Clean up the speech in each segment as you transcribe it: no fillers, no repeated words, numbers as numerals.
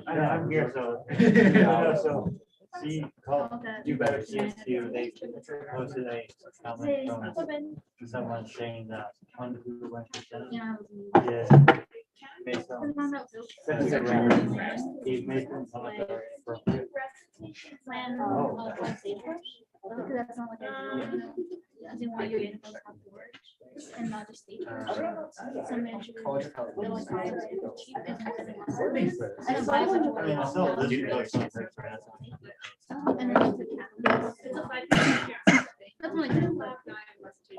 I'm here, so. So she called, you better ASCSU, they posted a comment from someone saying that one who went to Senate. Yeah. Based on. He made them comment that are inappropriate. Because that's not like I do want you in and not just state. Some managers feel like it's cheap and I don't buy much. I mean, it's still legit, like, something for us. And then it's a cap. It's a 5. That's only good.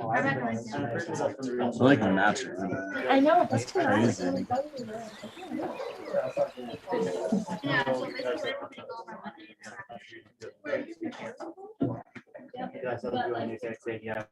I recognize him. I like the maps. I know, that's too nice. Yeah, so basically everything over money. Yeah, so you want to say, yeah.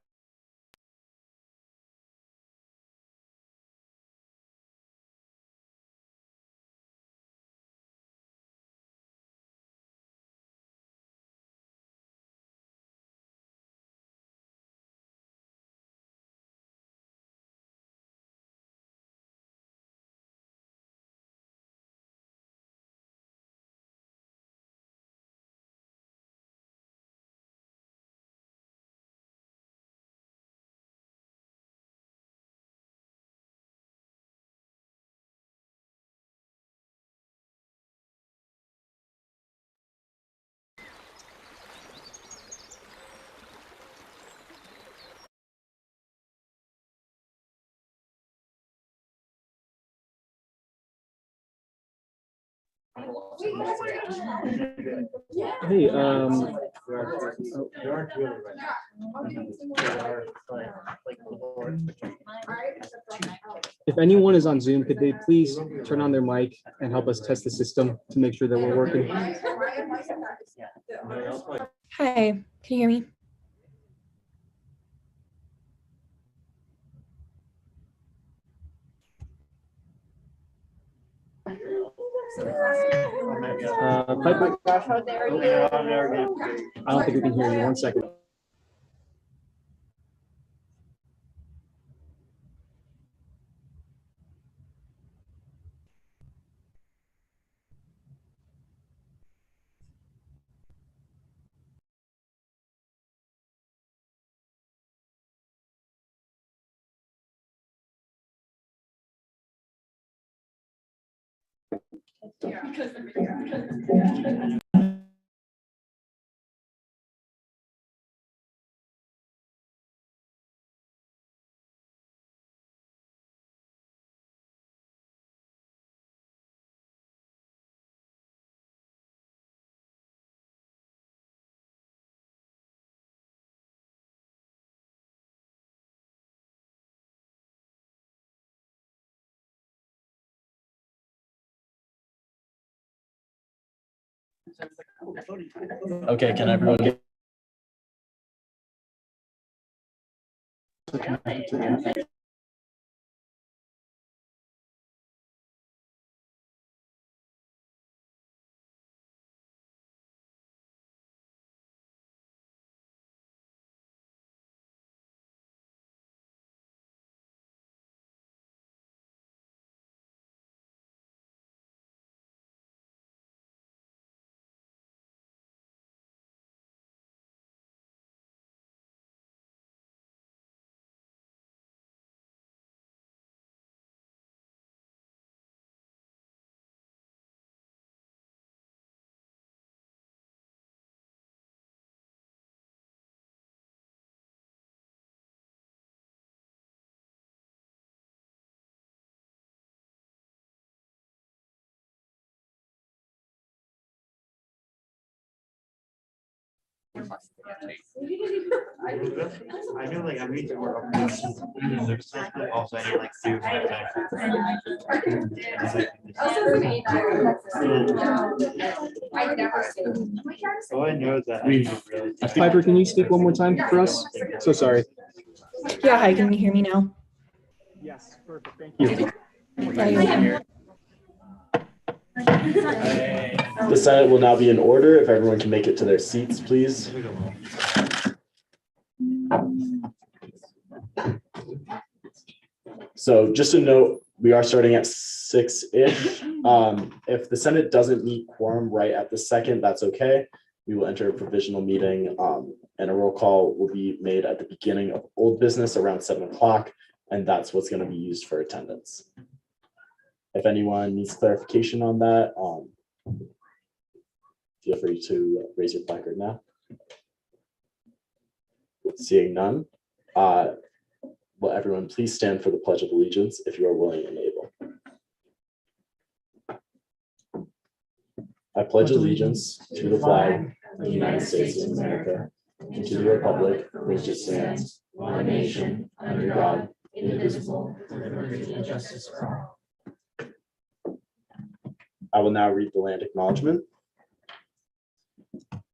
Hey, There aren't really right now. There are, like, if anyone is on Zoom, could they please turn on their mic and help us test the system to make sure that we're working? Hi, can you hear me? Piper, I don't think we can hear you. 1 second. Okay, can everyone get? I knew like I need to work on this. Also, I need like two. Oh, I know that. Piper, can you speak one more time for us? So sorry. Yeah, hi, can you hear me now? Yes, perfect. Thank you. The Senate will now be in order. If everyone can make it to their seats, please. So just a note, we are starting at 6-ish. If the Senate doesn't meet quorum right at the second, that's okay. We will enter a provisional meeting, and a roll call will be made at the beginning of old business around 7 o'clock, and that's what's going to be used for attendance. If anyone needs clarification on that, feel free to raise your placard now. Seeing none, will everyone please stand for the Pledge of Allegiance if you are willing and able. I pledge allegiance to the flag of the United States of America and to the republic for which it stands, one nation, under God, indivisible, with liberty and justice for all. I will now read the land acknowledgement.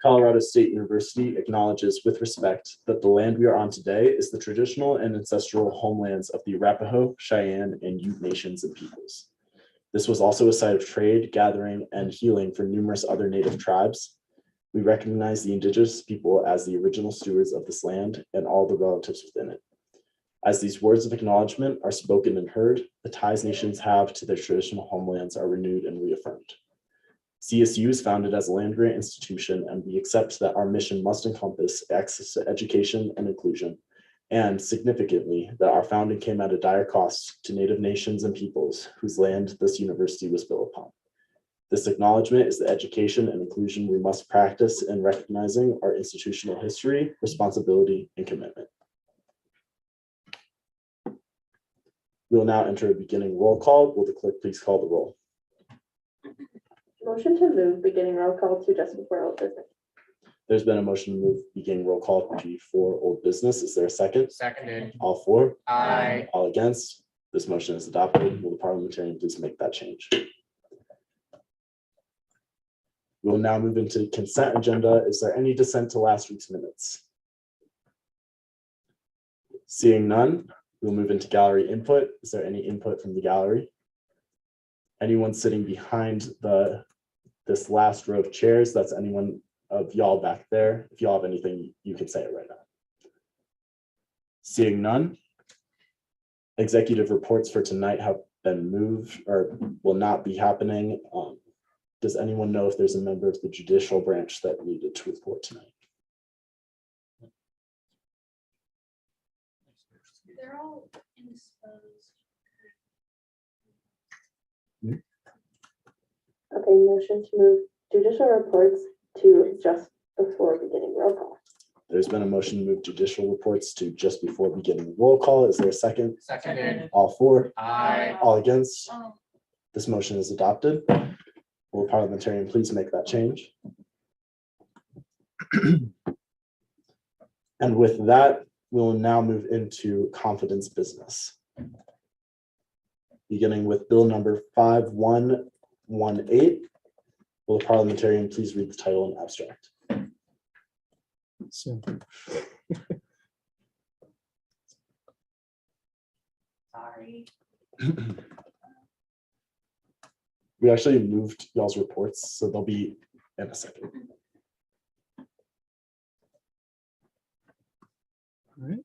Colorado State University acknowledges with respect that the land we are on today is the traditional and ancestral homelands of the Arapaho, Cheyenne, and Ute nations and peoples. This was also a site of trade, gathering, and healing for numerous other Native tribes. We recognize the indigenous people as the original stewards of this land and all the relatives within it. As these words of acknowledgement are spoken and heard, the ties nations have to their traditional homelands are renewed and reaffirmed. CSU is founded as a land-grant institution, and we accept that our mission must encompass access to education and inclusion, and significantly, that our founding came at a dire cost to Native nations and peoples whose land this university was built upon. This acknowledgement is the education and inclusion we must practice in recognizing our institutional history, responsibility, and commitment. We will now enter a beginning roll call. Will the clerk please call the roll? Motion to move beginning roll call to just before old business. There's been a motion to move beginning roll call before old business. Is there a second? Seconded. All for? Aye. All against? This motion is adopted. Will the parliamentarian please make that change? We will now move into consent agenda. Is there any dissent to last week's minutes? Seeing none, we'll move into gallery input. Is there any input from the gallery? Anyone sitting behind this last row of chairs? That's anyone of y'all back there. If y'all have anything, you can say it right now. Seeing none, executive reports for tonight have been moved or will not be happening. Does anyone know if there's a member of the judicial branch that needed to report tonight? They're all indisposed. Okay, motion to move judicial reports to just before beginning roll call. There's been a motion to move judicial reports to just before beginning roll call. Is there a second? Seconded. All for? Aye. All against? Oh, This motion is adopted. Will the parliamentarian please make that change? And with that, we will now move into confidence business. Beginning with bill number 5118. Will the parliamentarian please read the title and abstract? So, sorry. We actually moved y'all's reports, so they'll be in a second. all right.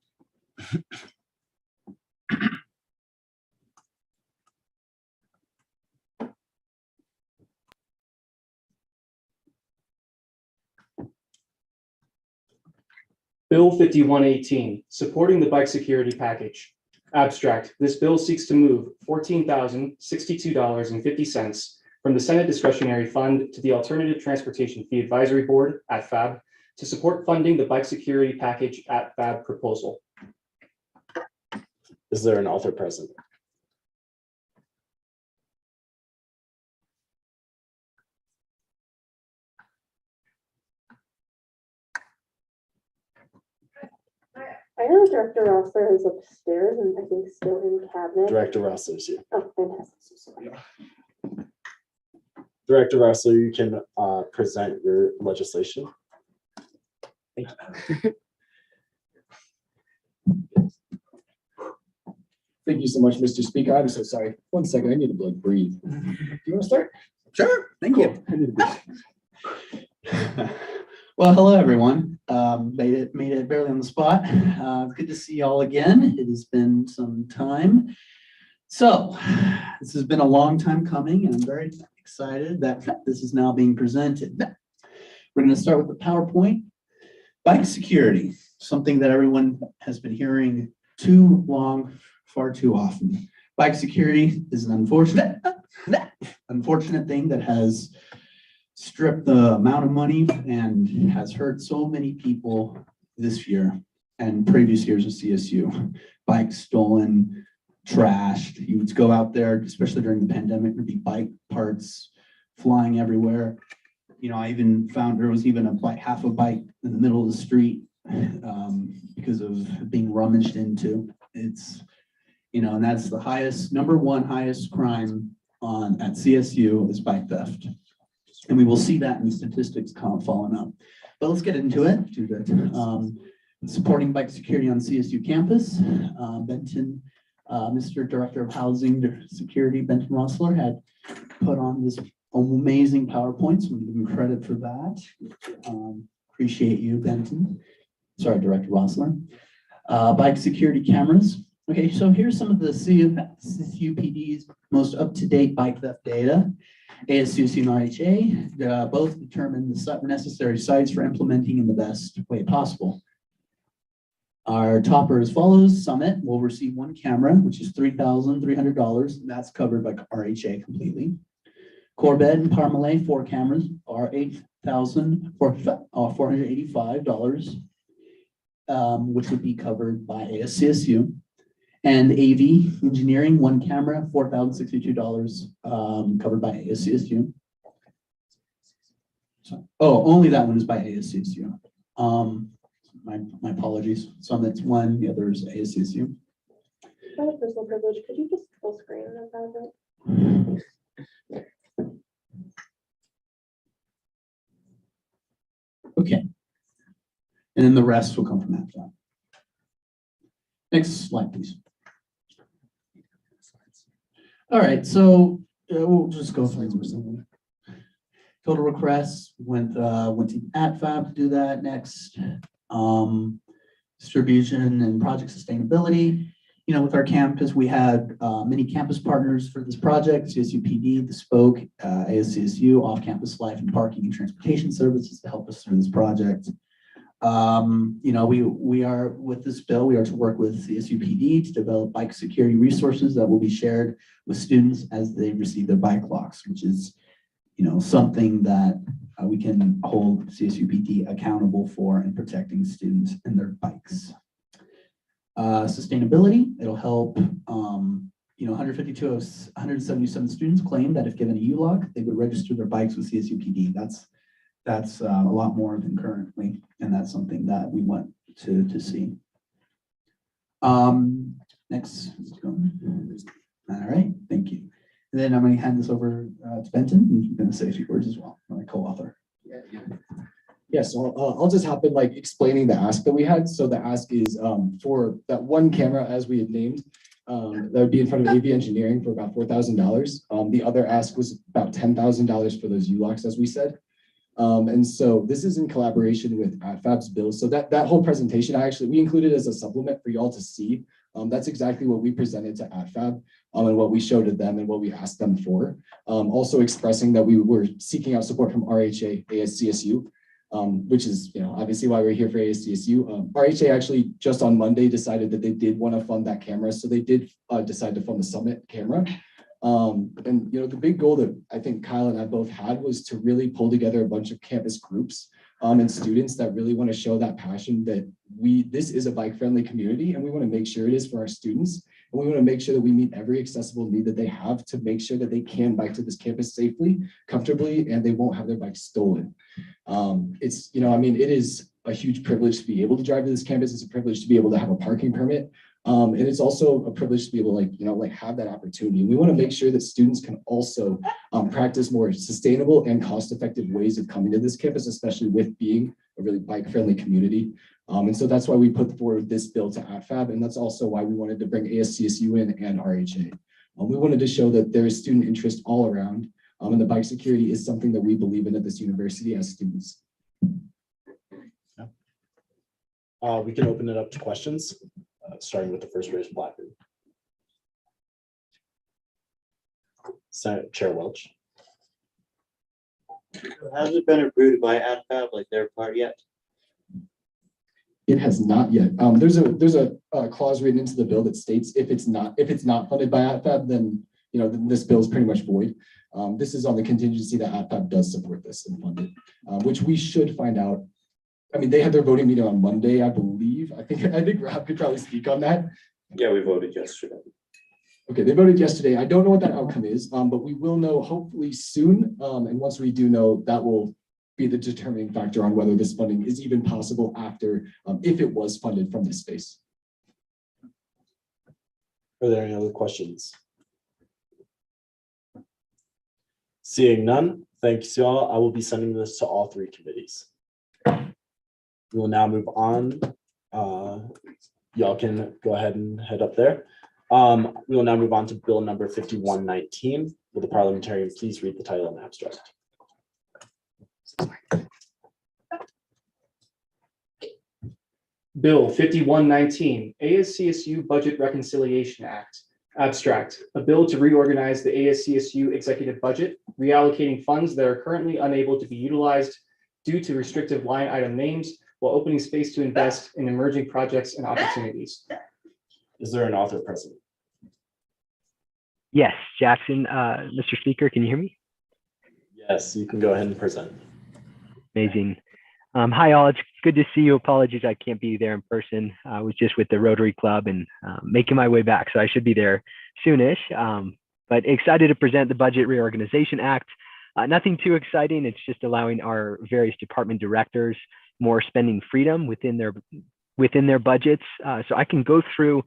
Bill 5118, supporting the bike security package. Abstract, this bill seeks to move $14,062.50 from the Senate Discretionary Fund to the Alternative Transportation Fee Advisory Board at FAB to support funding the bike security package at FAB proposal. Is there an author present? I know Director Rossler is upstairs and I think still in cabinet. Director Rossler is here. Oh, fantastic. So sorry. Director Rossler, you can present your legislation. Thank Thank you so much, Mr. Speaker. I'm so sorry. 1 second, I need to breathe. Do you want to start? Sure, thank you. I need to breathe. Well, hello, everyone. Made it barely on the spot. Good to see you all again. It has been some time. So this has been a long time coming, and I'm very excited that this is now being presented. We're going to start with the PowerPoint. Bike security, something that everyone has been hearing too long, far too often. Bike security is an unfortunate thing that has stripped the amount of money and has hurt so many people this year and previous years of CSU. Bikes stolen, trashed. You would go out there, especially during the pandemic, there'd be bike parts flying everywhere. You know, I even found there was even half a bike in the middle of the street because of being rummaged into. It's, you know, and that's the number one highest crime at CSU is bike theft. And we will see that in the statistics following up. But let's get into it. Supporting bike security on CSU campus. Benton, Mr. Director of Housing Security, Benton Rossler, had put on this amazing PowerPoint, so we give him credit for that. Appreciate you, Benton. Sorry, Director Rossler. Bike security cameras. Okay, so here's some of the CSUPD's most up-to-date bike theft data. ASCSU and RHA both determine the necessary sites for implementing in the best way possible. Our topper as follows. Summit will receive one camera, which is $3,300. That's covered by RHA completely. Corbett and Parmalee, 4 cameras, are $8,485, which would be covered by ASCSU. And AV Engineering, 1 camera, $4,062, covered by ASCSU. So, only that one is by ASCSU. My apologies. Summit's 1, the other is ASCSU. For the personal privilege, could you just full screen about it? Okay. And then the rest will come from after that. Next slide, please. All right, so we'll just go through some. Total requests went to ATFAB to do that next. Distribution and project sustainability. You know, with our campus, we had many campus partners for this project: CSU PD, the Spoke, ASCSU, off-campus life and parking and transportation services to help us through this project. You know, we are with this bill, we are to work with CSU PD to develop bike security resources that will be shared with students as they receive their bike locks, which is, you know, something that we can hold CSU PD accountable for in protecting students and their bikes. Sustainability, it'll help, you know, 152 of 177 students claim that if given a U-lock, they would register their bikes with CSU PD. That's a lot more than currently, and that's something that we want to see. Next, let's go. All right, thank you. And then I'm going to hand this over to Benton, and he's going to say a few words as well, my co-author. Yeah, so I'll just hop in like explaining the ask that we had. So the ask is for that 1 camera, as we had named, that would be in front of AV Engineering for about $4,000. The other ask was about $10,000 for those U-locks, as we said. And so this is in collaboration with ATFAB's bill. So that whole presentation, we included as a supplement for y'all to see. That's exactly what we presented to ATFAB and what we showed to them and what we asked them for. Also expressing that we were seeking out support from RHA, ASCSU, which is, you know, obviously why we're here for ASCSU. RHA actually just on Monday decided that they did want to fund that camera. So they did decide to fund the Summit camera. And, you know, the big goal that I think Kyle and I both had was to really pull together a bunch of campus groups and students that really want to show that passion that this is a bike friendly community, and we want to make sure it is for our students. And we want to make sure that we meet every accessible need that they have to make sure that they can bike to this campus safely, comfortably, and they won't have their bikes stolen. It's, you know, I mean, it is a huge privilege to be able to drive to this campus. It's a privilege to be able to have a parking permit. And it's also a privilege to be able to, have that opportunity. We want to make sure that students can also practice more sustainable and cost-effective ways of coming to this campus, especially with being a really bike-friendly community. And so that's why we put forward this bill to ATFAB, and that's also why we wanted to bring ASCSU in and RHA. We wanted to show that there is student interest all around, and the bike security is something that we believe in at this university as students. We can open it up to questions, starting with the first raised placard. Senate Chair Welch. Has it been approved by AdFab, like their part yet? It has not yet. There's a clause written into the bill that states if it's not funded by AdFab, then then this bill is pretty much void. This is on the contingency that AdFab does support this and fund it, which we should find out. I mean, they had their voting meeting on Monday, I believe. I think Rob could probably speak on that. Yeah, we voted yesterday. Okay, they voted yesterday. I don't know what that outcome is, but we will know hopefully soon. And once we do know, that will be the determining factor on whether this funding is even possible after, if it was funded from this space. Are there any other questions? Seeing none, thanks y'all. I will be sending this to all three committees. We will now move on. Y'all can go ahead and head up there. We will now move on to bill number 5119. Will the parliamentarian please read the title and abstract? Bill 5119, ASCSU Budget Reconciliation Act. Abstract, a bill to reorganize the ASCSU executive budget, reallocating funds that are currently unable to be utilized due to restrictive line item names while opening space to invest in emerging projects and opportunities. Is there an author present? Yes, Jackson. Mr. Speaker, can you hear me? Yes, you can go ahead and present. Amazing. Hi, all. It's good to see you. Apologies, I can't be there in person. I was just with the Rotary Club and making my way back, so I should be there soonish. But excited to present the Budget Reorganization Act. Nothing too exciting. It's just allowing our various department directors more spending freedom within their budgets. So I can go through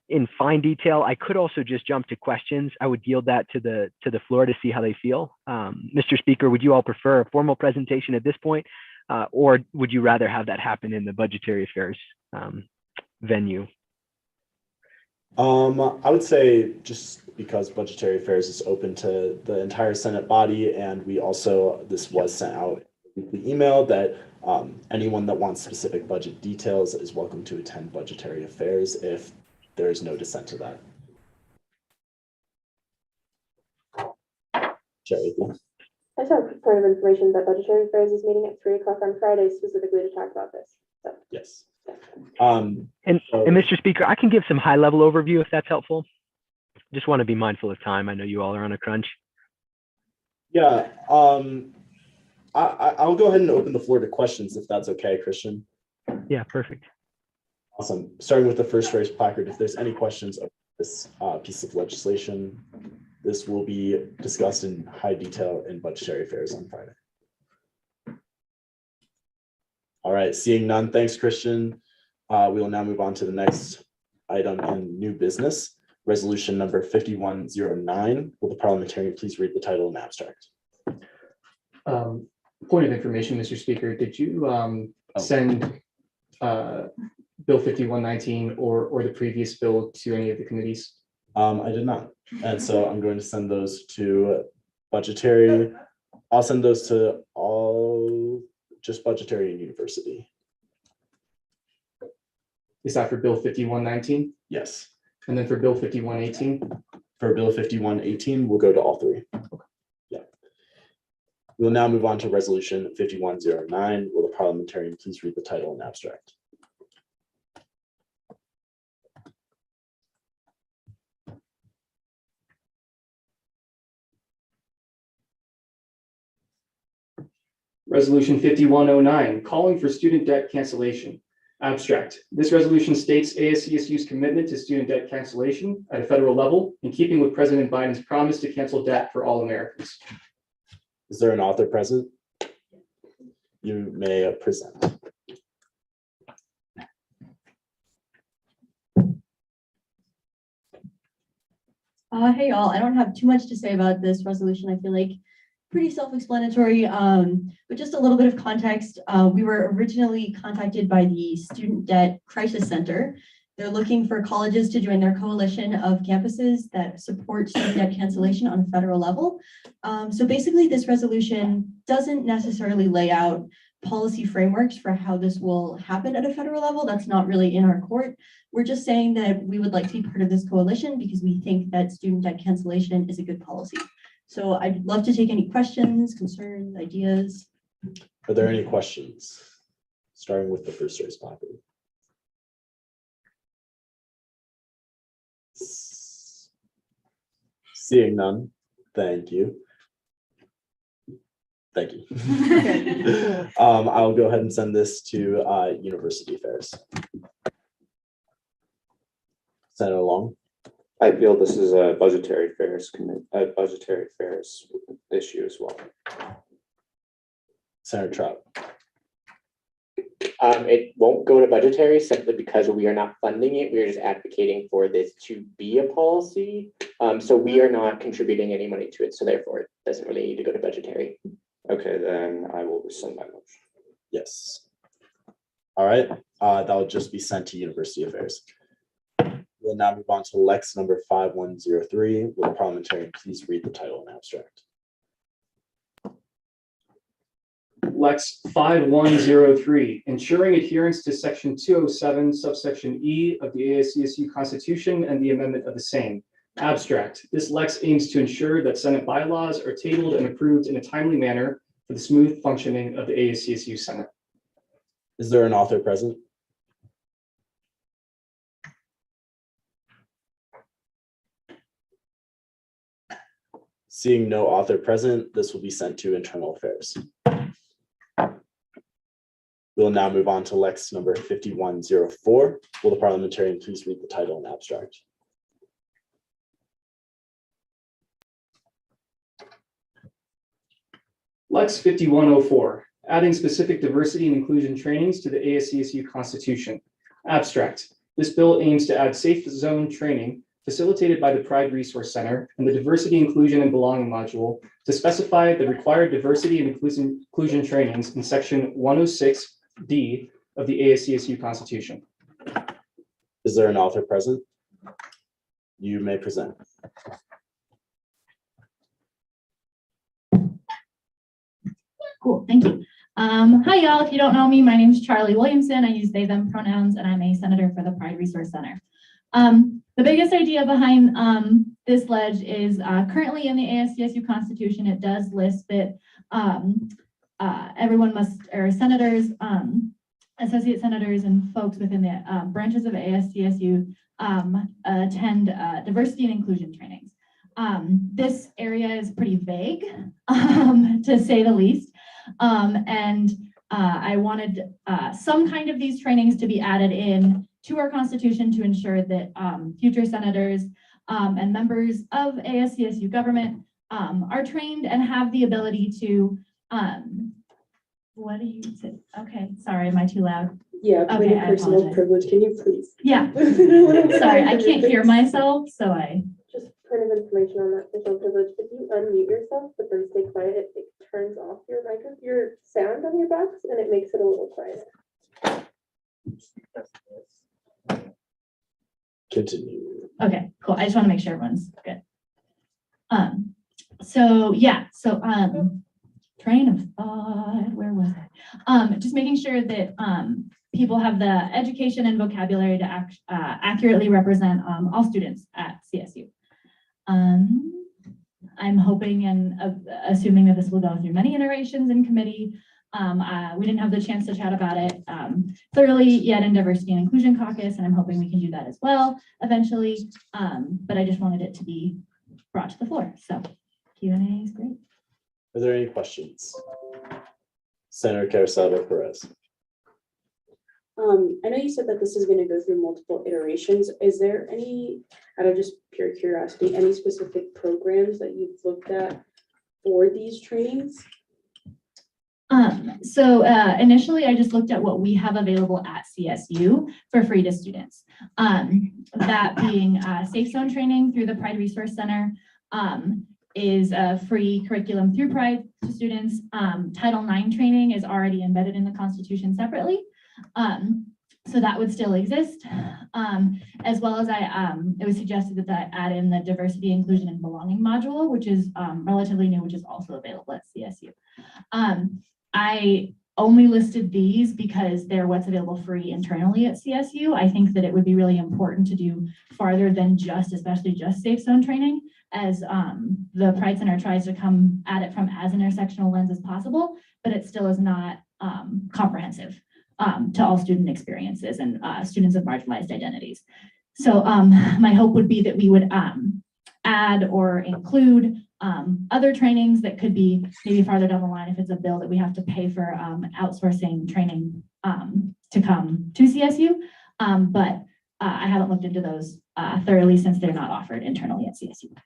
in fine detail. I could also just jump to questions. I would yield that to the floor to see how they feel. Mr. Speaker, would you all prefer a formal presentation at this point? Or would you rather have that happen in the budgetary affairs venue? I would say just because budgetary affairs is open to the entire Senate body, and this was sent out in a weekly email that anyone that wants specific budget details is welcome to attend budgetary affairs if there is no dissent to that. Jerry. I just have a point of information that budgetary affairs is meeting at 3 o'clock on Friday specifically to talk about this. So. Yes. And Mr. Speaker, I can give some high level overview if that's helpful. Just want to be mindful of time. I know you all are on a crunch. Yeah, I'll go ahead and open the floor to questions if that's okay, Christian. Yeah, perfect. Awesome. Starting with the first raised placard, if there's any questions of this piece of legislation, this will be discussed in high detail in budgetary affairs on Friday. All right, seeing none, thanks, Christian. We will now move on to the next item in new business, resolution number 5109. Will the parliamentarian please read the title and abstract? Point of information, Mr. Speaker, did you send Bill 5119 or the previous bill to any of the committees? I did not. And so I'm going to send those to budgetary. I'll send those to all, just budgetary and university. Is that for Bill 5119? Yes. And then for Bill 5118? For Bill 5118, we'll go to all three. Yeah. We'll now move on to resolution 5109. Will the parliamentarian please read the title and abstract? Resolution 5109, calling for student debt cancellation. Abstract. This resolution states ASCSU's commitment to student debt cancellation at a federal level, in keeping with President Biden's promise to cancel debt for all Americans. Is there an author present? You may present. Hey y'all, I don't have too much to say about this resolution. I feel like pretty self-explanatory, but just a little bit of context. We were originally contacted by the Student Debt Crisis Center. They're looking for colleges to join their coalition of campuses that support student debt cancellation on a federal level. So basically this resolution doesn't necessarily lay out policy frameworks for how this will happen at a federal level. That's not really in our court. We're just saying that we would like to be part of this coalition because we think that student debt cancellation is a good policy. So I'd love to take any questions, concerns, ideas. Are there any questions? Starting with the first race topic. Seeing none, thank you. Thank you. I'll go ahead and send this to University Affairs. Senator Long. I feel this is a budgetary affairs issue as well. Senator Trout. It won't go to budgetary simply because we are not funding it. We are just advocating for this to be a policy. So we are not contributing any money to it. So therefore, it doesn't really need to go to budgetary. Okay, then I will rescind my motion. Yes. All right, that will just be sent to University Affairs. We'll now move on to Lex number 5103. Will the parliamentarian please read the title and abstract? Lex 5103, ensuring adherence to section 207, subsection E of the ASCSU Constitution and the amendment of the same. Abstract. This Lex aims to ensure that Senate bylaws are tabled and approved in a timely manner for the smooth functioning of the ASCSU Senate. Is there an author present? Seeing no author present, this will be sent to Internal Affairs. We'll now move on to Lex number 5104. Will the parliamentarian please read the title and abstract? Lex 5104, adding specific diversity and inclusion trainings to the ASCSU Constitution. Abstract. This bill aims to add safe zone training facilitated by the Pride Resource Center and the Diversity, Inclusion, and Belonging module to specify the required diversity and inclusion trainings in section 106D of the ASCSU Constitution. Is there an author present? You may present. Cool, thank you. Hi, y'all. If you don't know me, my name is Charlie Williamson. I use they, them pronouns, and I'm a senator for the Pride Resource Center. The biggest idea behind this ledge is currently in the ASCSU Constitution, it does list that everyone must, or senators, associate senators, and folks within the branches of ASCSU attend diversity and inclusion trainings. This area is pretty vague, to say the least. I wanted some kind of these trainings to be added in to our Constitution to ensure that future senators and members of ASCSU government are trained and have the ability to, what do you say? Okay, sorry, am I too loud? Yeah, point Okay, of I personal apologize. privilege, can you please? Yeah, sorry, I can't hear myself, so I. Just point of information on that personal privilege, if you unmute yourself, but then stay quiet, it turns off your microphone, your sound on your box, and it makes it a little quieter. Continue. Okay, cool. I just want to make sure everyone's good. So yeah, so train of thought, where was I? Just making sure that people have the education and vocabulary to accurately represent all students at CSU. I'm hoping and assuming that this will go through many iterations in committee. We didn't have the chance to chat about it thoroughly yet in Diversity and Inclusion Caucus, and I'm hoping we can do that as well eventually. But I just wanted it to be brought to the floor. So Q&A is great. Are there any questions? Senator Carasada Perez. I know you said that this is going to go through multiple iterations. Is there any, out of just pure curiosity, any specific programs that you've looked at for these trainings? Initially, I just looked at what we have available at CSU for free to students. That being safe zone training through the Pride Resource Center is a free curriculum through Pride to students. Title IX training is already embedded in the Constitution separately. So that would still exist, as well as it was suggested that I add in the diversity, inclusion, and belonging module, which is relatively new, which is also available at CSU. I only listed these because they're what's available free internally at CSU. I think that it would be really important to do farther than just, especially just safe zone training, as the Pride Center tries to come at it from as intersectional lens as possible, but it still is not comprehensive to all student experiences and students of marginalized identities. So my hope would be that we would add or include other trainings that could be maybe farther down the line if it's a bill that we have to pay for outsourcing training to come to CSU. But I haven't looked into those thoroughly since they're not offered internally at CSU.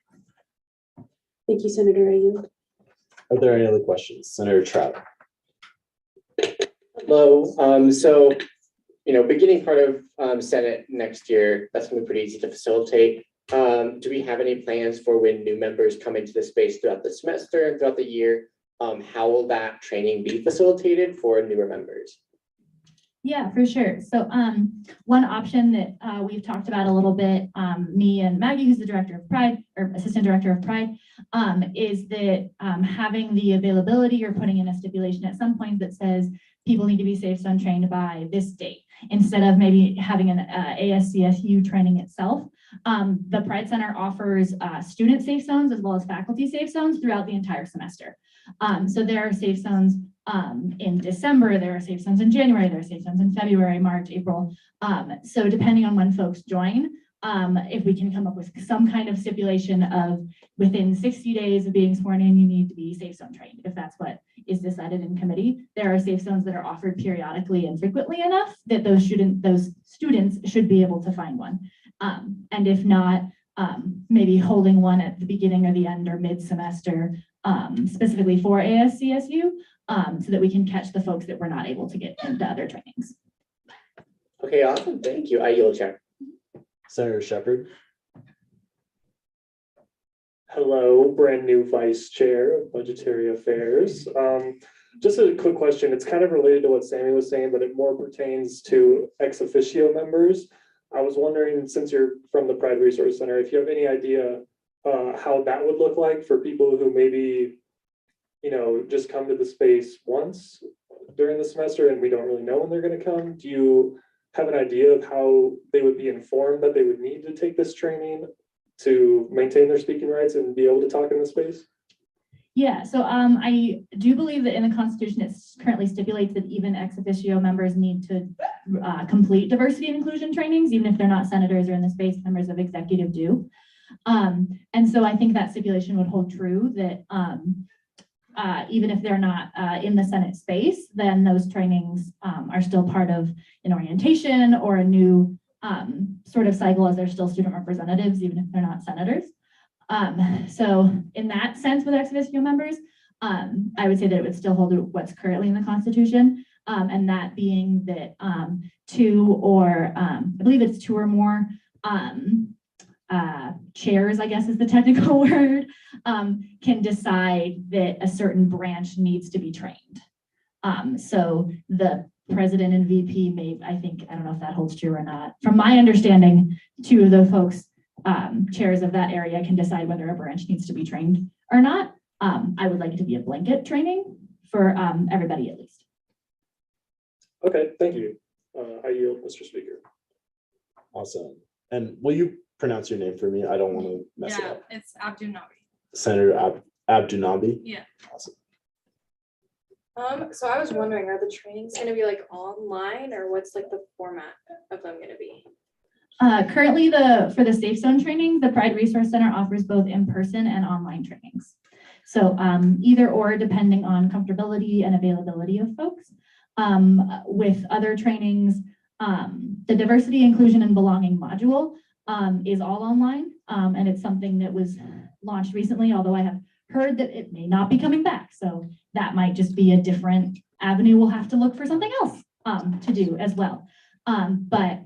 Thank you, Senator Ayub. Are there any other questions? Senator Trout. Hello. So, beginning part of Senate next year, that's going to be pretty easy to facilitate. Do we have any plans for when new members come into the space throughout the semester and throughout the year? How will that training be facilitated for newer members? Yeah, for sure. So one option that we've talked about a little bit, me and Maggie, who's the director of Pride or assistant director of Pride, is that having the availability or putting in a stipulation at some point that says people need to be safe zone trained by this date, instead of maybe having an ASCSU training itself. The Pride Center offers student safe zones as well as faculty safe zones throughout the entire semester. So there are safe zones in December, there are safe zones in January, there are safe zones in February, March, April. So depending on when folks join, if we can come up with some kind of stipulation of within 60 days of being sworn in, you need to be safe zone trained. If that's what is decided in committee, there are safe zones that are offered periodically and frequently enough that those students should be able to find one. And if not, maybe holding one at the beginning or the end or mid-semester specifically for ASCSU so that we can catch the folks that we're not able to get into other trainings. Okay, awesome. Thank you. I yield, Chair. Senator Shepherd. Hello, brand new Vice Chair of Budgetary Affairs. Just a quick question. It's kind of related to what Sammy was saying, but it more pertains to ex officio members. I was wondering, since you're from the Pride Resource Center, if you have any idea how that would look like for people who maybe, just come to the space once during the semester and we don't really know when they're going to come. Do you have an idea of how they would be informed that they would need to take this training to maintain their speaking rights and be able to talk in the space? Yeah, so I do believe that in the Constitution, it currently stipulates that even ex officio members need to complete diversity and inclusion trainings, even if they're not senators or in the space, members of executive do. And so I think that stipulation would hold true that even if they're not in the Senate space, then those trainings are still part of an orientation or a new sort of cycle as they're still student representatives, even if they're not senators. So in that sense with ex officio members, I would say that it would still hold what's currently in the Constitution, and that being that two or I believe it's two or more chairs, I guess is the technical word, can decide that a certain branch needs to be trained. So the president and VP may, I don't know if that holds true or not. From my understanding, two of the folks, chairs of that area can decide whether a branch needs to be trained or not. I would like it to be a blanket training for everybody at least. Okay, thank you. I yield, Mr. Speaker. Awesome. And will you pronounce your name for me? I don't want to mess it up. It's Abdunabi. Senator Abdunabi? Yeah. Awesome. So I was wondering, are the trainings going to be like online, or what's like the format of them going to be? Currently, for the Safe Zone training, the Pride Resource Center offers both in-person and online trainings. So either or, depending on comfortability and availability of folks. With other trainings, the Diversity, Inclusion, and Belonging module is all online, and it's something that was launched recently, although I have heard that it may not be coming back. So that might just be a different avenue. We'll have to look for something else to do as well. But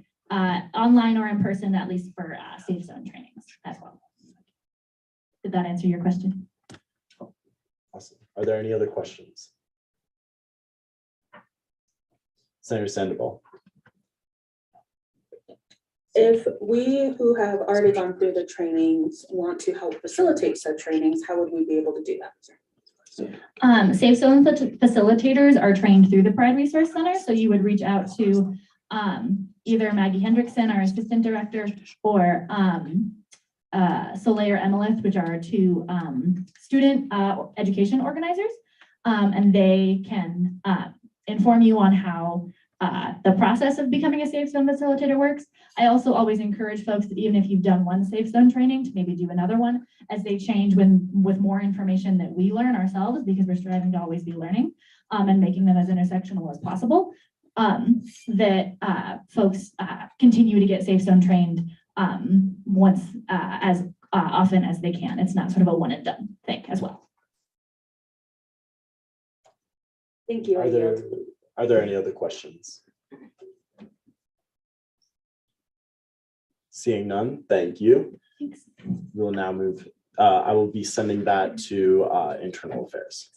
online or in person, at least for Safe Zone trainings as well. Did that answer your question? Awesome. Are there any other questions? Senator Sandoval. If we who have already gone through the trainings want to help facilitate said trainings, how would we be able to do that? Safe zone facilitators are trained through the Pride Resource Center, so you would reach out to either Maggie Hendrickson, our assistant director, or Soleil or Emilith, which are two student education organizers, and they can inform you on how the process of becoming a safe zone facilitator works. I also always encourage folks that even if you've done one safe zone training, to maybe do another one as they change with more information that we learn ourselves, because we're striving to always be learning and making them as intersectional as possible. That folks continue to get safe zone trained once as often as they can. It's not sort of a one and done thing as well. Thank you. Are there any other questions? Seeing none, thank you. Thanks. We'll now move, I will be sending that to internal affairs.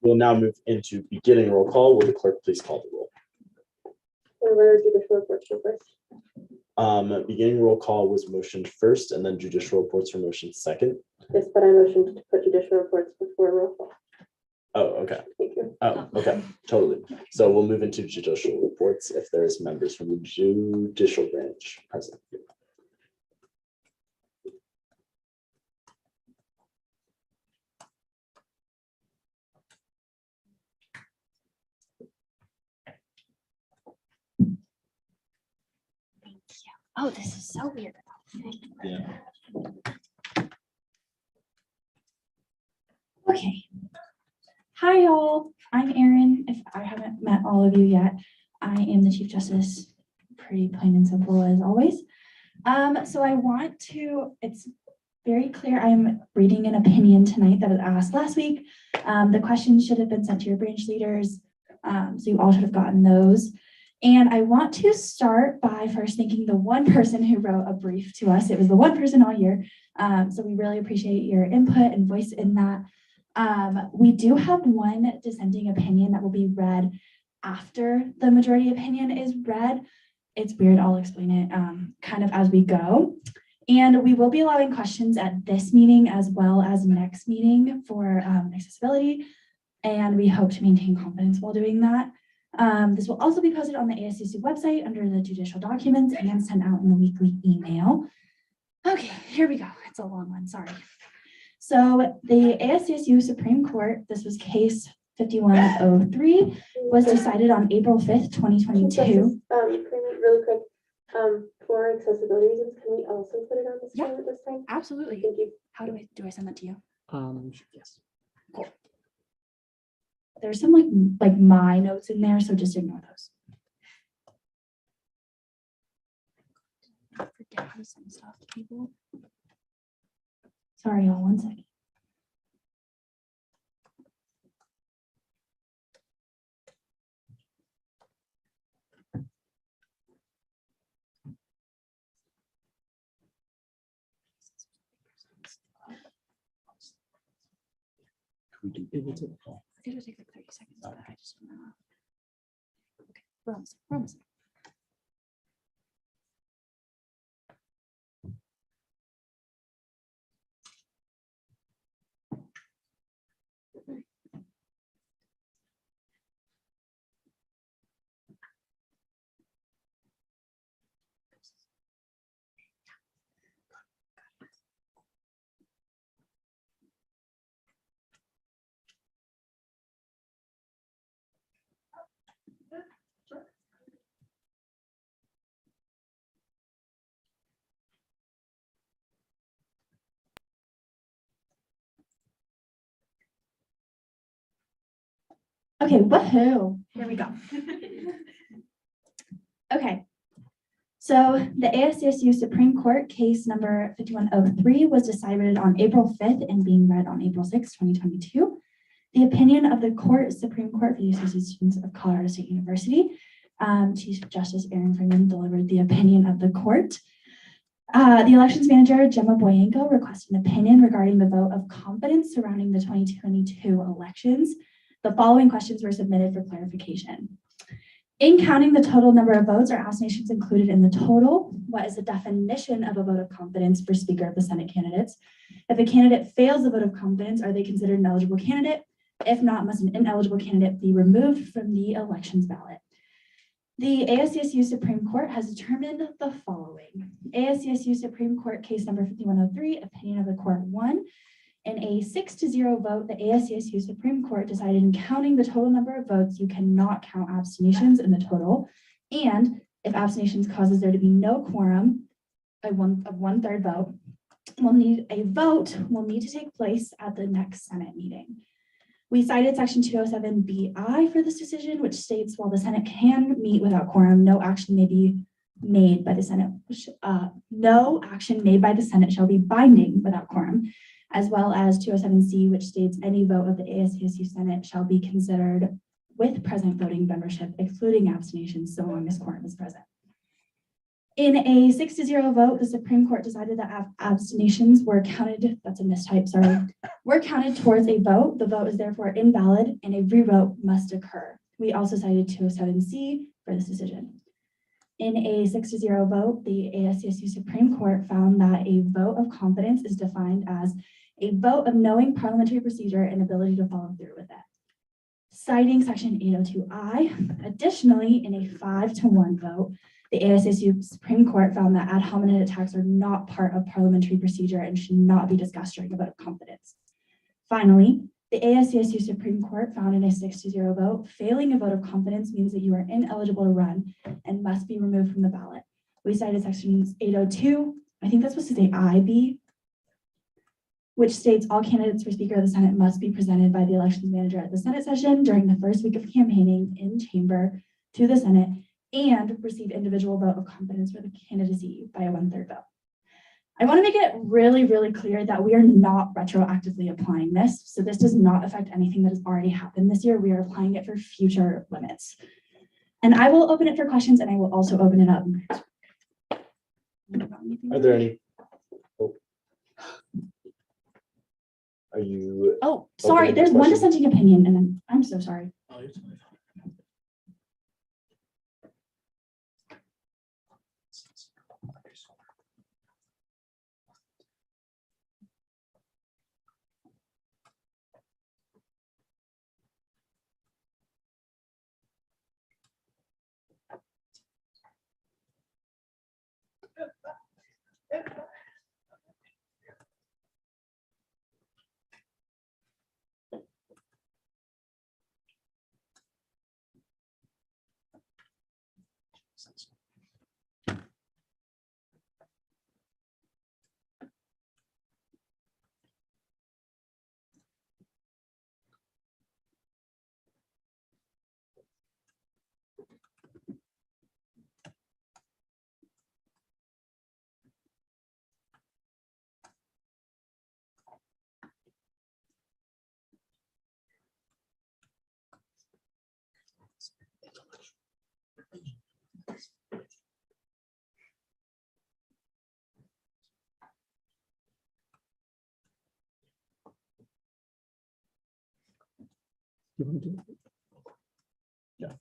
We'll now move into beginning roll call. Will the clerk please call the roll? Beginning roll call was motioned first, and then judicial reports were motioned second. Yes, but I motioned to put judicial reports before roll call. Oh, okay. Thank you. Oh, okay, totally. So we'll move into judicial reports if there's members from the judicial branch present. Oh, this is so weird. Yeah. Okay. Hi, y'all. I'm Erin. If I haven't met all of you yet, I am the Chief Justice. Pretty plain and simple as always. So I want to, it's very clear I'm reading an opinion tonight that was asked last week. The questions should have been sent to your branch leaders. So you all should have gotten those. And I want to start by first thanking the one person who wrote a brief to us. It was the one person all year. So we really appreciate your input and voice in that. We do have one dissenting opinion that will be read after the majority opinion is read. It's weird, I'll explain it kind of as we go. And we will be allowing questions at this meeting as well as next meeting for accessibility. And we hope to maintain confidence while doing that. This will also be posted on the ASCSU website under the judicial documents and sent out in the weekly email. Okay, here we go. It's a long one, sorry. So the ASCSU Supreme Court, this was case 5103, was decided on April 5th, 2022. Really quick, for accessibility reasons, can we also put it on the screen at this time? Absolutely. Thank you. How do I send that to you? Yes. Cool. There's some like my notes in there, so just ignore those. I forget how to send stuff to people. Sorry, y'all, 1 second. It'll take It'll take like 30 seconds, but I just want to. Okay, we're almost there. We're almost there. Okay, woohoo. Here we go. Okay. So the ASCSU Supreme Court case number 5103 was decided on April 5th and being read on April 6th, 2022. The opinion of the Supreme Court for the ASCSU students of Colorado State University. Chief Justice Aaron Freeman delivered the opinion of the court. The elections manager, Gemma Boyenko, requested an opinion regarding the vote of confidence surrounding the 2022 elections. The following questions were submitted for clarification. In counting the total number of votes, are abstentions included in the total? What is the definition of a vote of confidence for Speaker of the Senate candidates? If a candidate fails the vote of confidence, are they considered an eligible candidate? If not, must an ineligible candidate be removed from the elections ballot? The ASCSU Supreme Court has determined the following. ASCSU Supreme Court case number 5103, opinion of the court 1. In a 6-0 vote, the ASCSU Supreme Court decided in counting the total number of votes, you cannot count abstentions in the total. And if abstentions causes there to be no quorum, a one-third vote, will need to take place at the next Senate meeting. We cited section 207BI for this decision, which states while the Senate can meet without quorum, no action may be made by the Senate. No action made by the Senate shall be binding without quorum, as well as 207C, which states any vote of the ASCSU Senate shall be considered with present voting membership, excluding abstentions, so long as quorum is present. In a 6-0 vote, the Supreme Court decided that abstentions were counted, that's a mistype, sorry, were counted towards a vote. The vote is therefore invalid and a revote must occur. We also cited 207C for this decision. In a 6-0 vote, the ASCSU Supreme Court found that a vote of confidence is defined as a vote of knowing parliamentary procedure and ability to follow through with it. Citing section 802I, additionally, in a 5-1 vote, the ASCSU Supreme Court found that ad hominem attacks are not part of parliamentary procedure and should not be discussed during a vote of confidence. Finally, the ASCSU Supreme Court found in a 6-0 vote, failing a vote of confidence means that you are ineligible to run and must be removed from the ballot. We cited sections 802, I think that's supposed to say IB, which states all candidates for Speaker of the Senate must be presented by the elections manager at the Senate session during the first week of campaigning in chamber to the Senate and receive individual vote of confidence for the candidacy by a 1/3 vote. I want to make it really, really clear that we are not retroactively applying this. So this does not affect anything that has already happened this year. We are applying it for future limits. And I will open it for questions and I will also open it up. Are there any? Are you? Oh, sorry, opening there's one discussion? dissenting opinion and I'm so sorry. Yeah.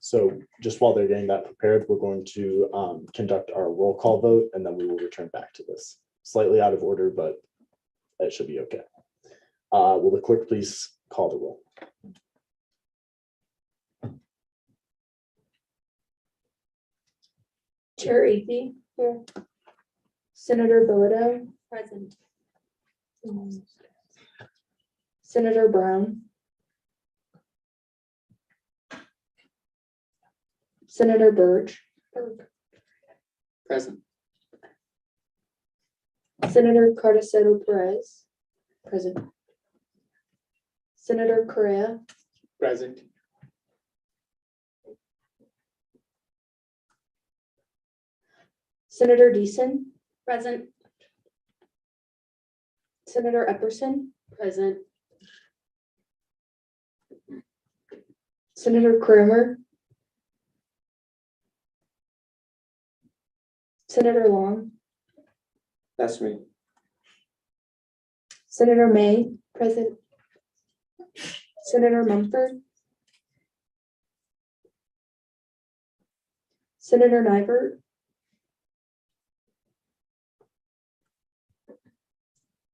So just while they're getting that prepared, we're going to conduct our roll call vote and then we will return back to this. Slightly out of order, but it should be okay. Will the clerk please call the roll? Chair Athey. Here. Senator Bilodeau. Present. Senator Brown. Senator Burge. Present. Senator Cardoso Perez. Present. Senator Correa. Present. Senator Deason. Present. Senator Epperson. Present. Senator Kramer. Senator Long. That's me. Senator May. Present. Senator Mumford, Senator Nybert,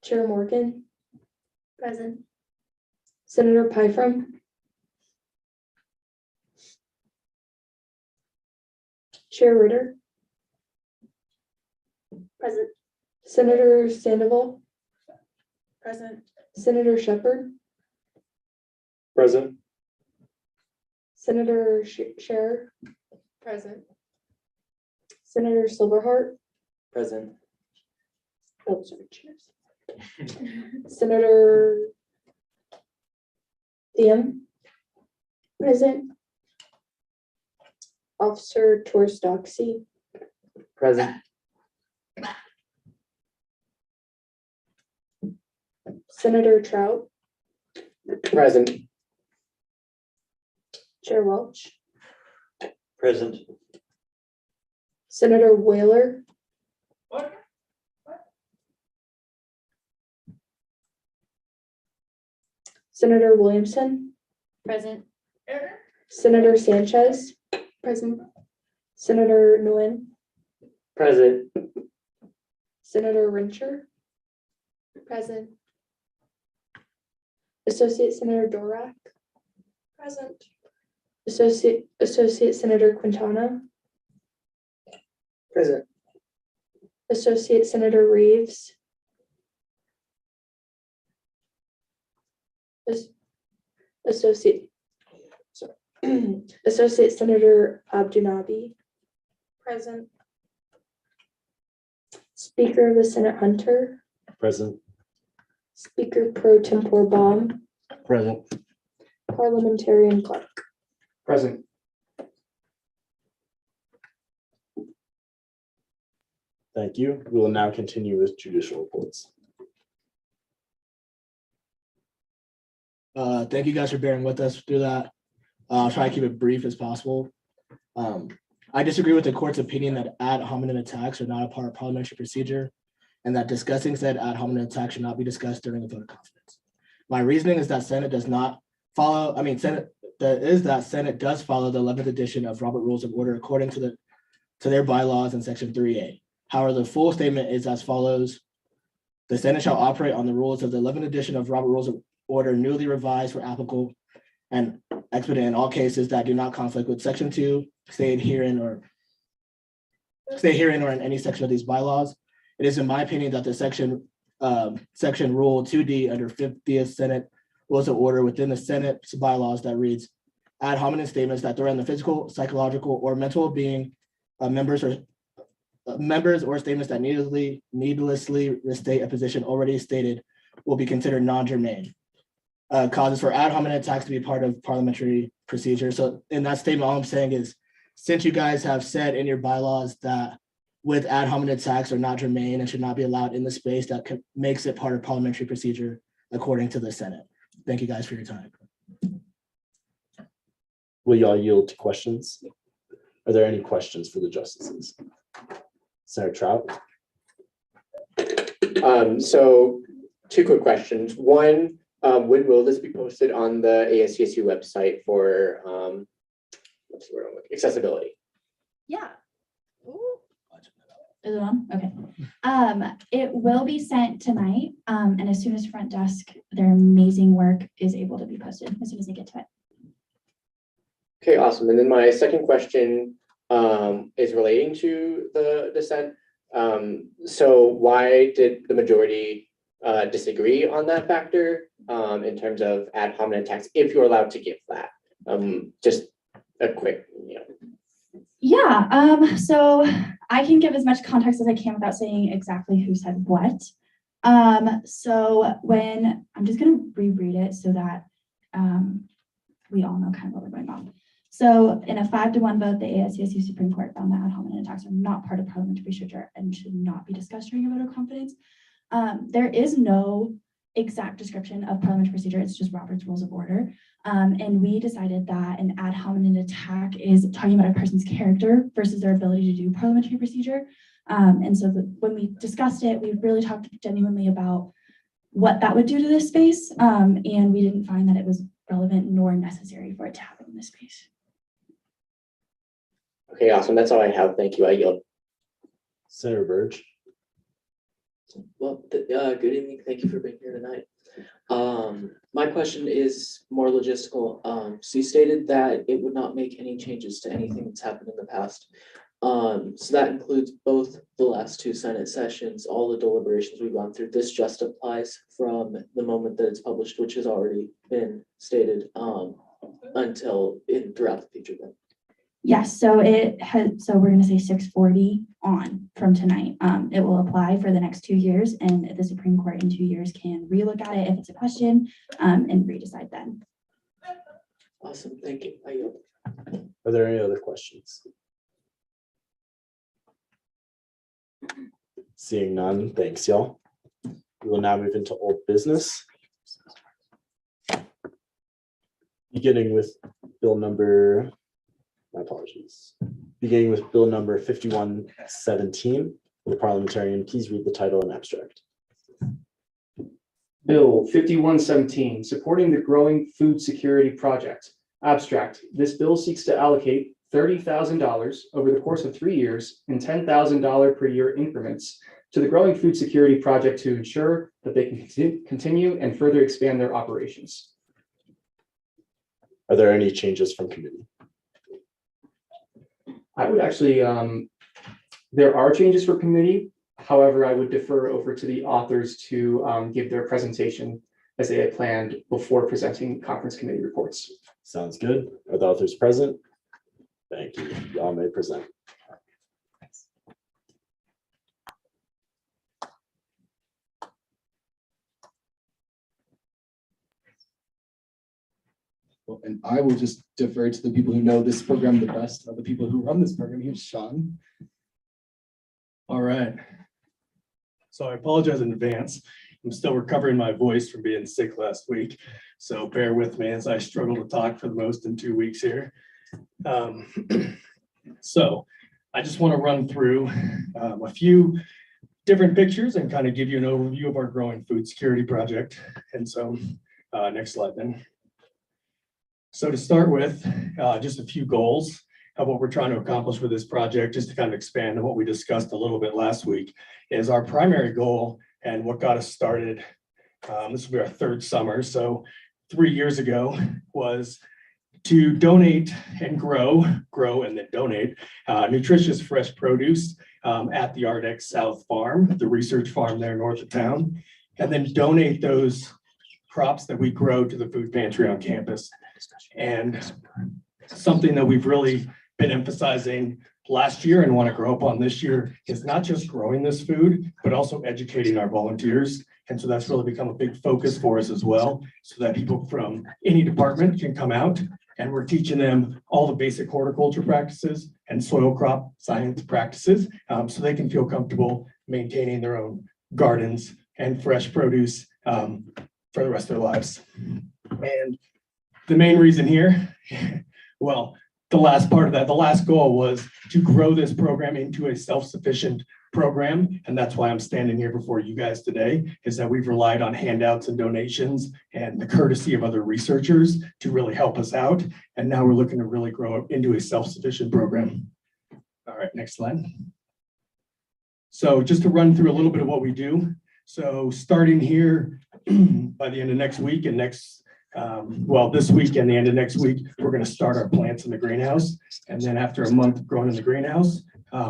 Chair Morgan, Present. Senator Pyfrom, Chair Ritter, Present. Senator Sandoval, Present. Senator Shepherd, Present. Senator Scherer, Present. Senator Silverheart, Present. oh, sorry, cheers. Senator Diem, present. Officer Torstoxy, Present. Senator Trout, Present. Chair Welch, Present. Senator Whaler, Senator Williamson, Present. Senator Sanchez, present. Senator Nguyen, Present. Senator Rincher, present. Associate Senator Dorak, present. Associate Senator Quintana, Present. Associate Senator Reeves, Associate, sorry. Associate Senator Abdunabi, present. Speaker of the Senate Hunter, Present. Speaker Pro Tempore Baum, Present. Parliamentarian Clark. Present. Thank you. We will now continue with judicial reports. Thank you guys for bearing with us through that. I'll try to keep it brief as possible. I disagree with the court's opinion that ad hominem attacks are not a part of parliamentary procedure and that discussing said ad hominem attack should not be discussed during a vote of confidence. My reasoning is that Senate does not follow, Senate does follow the 11th edition of Robert Rules of Order according to their bylaws in section 3A. However, the full statement is as follows. The Senate shall operate on the rules of the 11th edition of Robert Rules of Order newly revised where applicable and expedite in all cases that do not conflict with section 2 stated herein or in any section of these bylaws. It is in my opinion that the section rule 2D under 50th Senate Rules of Order within the Senate's bylaws that reads ad hominem statements that threaten the physical, psychological, or mental being of members or statements that needlessly restate a position already stated will be considered non-germane. Causes for ad hominem attacks to be part of parliamentary procedure. So in that statement, all I'm saying is, since you guys have said in your bylaws that with ad hominem attacks are not germane and should not be allowed in the space, that makes it part of parliamentary procedure according to the Senate. Thank you guys for your time. Will y'all yield to questions? Are there any questions for the justices? Senator Trout? So two quick questions. One, when will this be posted on the ASCSU website for what's the word I'm looking- accessibility? Yeah. Is it on? Okay. It will be sent tonight. And as soon as front desk, their amazing work is able to be posted as soon as they get to it. Okay, awesome. And then my second question is relating to the dissent. So why did the majority disagree on that factor in terms of ad hominem attacks, if you're allowed to give that? Just a quick, Yeah, so I can give as much context as I can without saying exactly who said what. So when, I'm just gonna reread it so that we all know kind of what we're going on. So in a 5-1 vote, the ASCSU Supreme Court found that ad hominem attacks are not part of parliamentary procedure and should not be discussed during a vote of confidence. There is no exact description of parliamentary procedure. It's just Robert's Rules of Order. And we decided that an ad hominem attack is talking about a person's character versus their ability to do parliamentary procedure. And so when we discussed it, we really talked genuinely about what that would do to this space. And we didn't find that it was relevant nor necessary for it to happen in this space. Okay, awesome. That's all I have. Thank you. I yield. Senator Burge. Well, good evening. Thank you for being here tonight. My question is more logistical. So you stated that it would not make any changes to anything that's happened in the past. So that includes both the last two Senate sessions, all the deliberations we've gone through. This just applies from the moment that it's published, which has already been stated, until throughout the future then. Yes, so we're gonna say 640 on from tonight. It will apply for the next 2 years, and the Supreme Court in 2 years can relook at it if it's a question, and redecide then. Awesome, thank you. I yield. Are there any other questions? Seeing none, thanks y'all. We will now move into old business. Beginning with bill number, my apologies. Beginning with bill number 5117. Will the parliamentarian please read the title and abstract? Bill 5117, supporting the growing food security project. Abstract, this bill seeks to allocate $30,000 over the course of 3 years in $10,000 per year increments to the growing food security project to ensure that they can continue and further expand their operations. Are there any changes from committee? I would actually, there are changes for committee. However, I would defer over to the authors to give their presentation as they had planned before presenting conference committee reports. Sounds good. Are the authors present? Thank you. Y'all may present. Well, and I will just defer to the people who know this program the best, the people who run this program. Here's Sean. All right. So I apologize in advance. I'm still recovering my voice from being sick last week. So bear with me as I struggle to talk for the most in 2 weeks here. So I just want to run through a few different pictures and kind of give you an overview of our growing food security project. And so next slide then. So to start with, just a few goals of what we're trying to accomplish with this project, just to kind of expand on what we discussed a little bit last week, is our primary goal and what got us started. This will be our third summer. So 3 years ago was to donate and grow and then donate nutritious fresh produce at the Ardex South Farm, the research farm there north of town, and then donate those crops that we grow to the food pantry on campus. And something that we've really been emphasizing last year and want to grow up on this year is not just growing this food, but also educating our volunteers. And so that's really become a big focus for us as well, so that people from any department can come out, and we're teaching them all the basic horticulture practices and soil crop science practices, so they can feel comfortable maintaining their own gardens and fresh produce for the rest of their lives. And the main reason here, well, the last part of that, the last goal was to grow this program into a self-sufficient program. And that's why I'm standing here before you guys today, is that we've relied on handouts and donations and the courtesy of other researchers to really help us out. And now we're looking to really grow up into a self-sufficient program. All right, next slide. So just to run through a little bit of what we do. So starting here by the end of next week and this week and the end of next week, we're going to start our plants in the greenhouse. And then after a month growing in the greenhouse,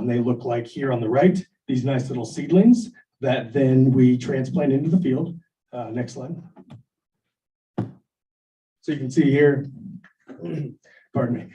they look like here on the right, these nice little seedlings that then we transplant into the field. Next slide. So you can see here, pardon me,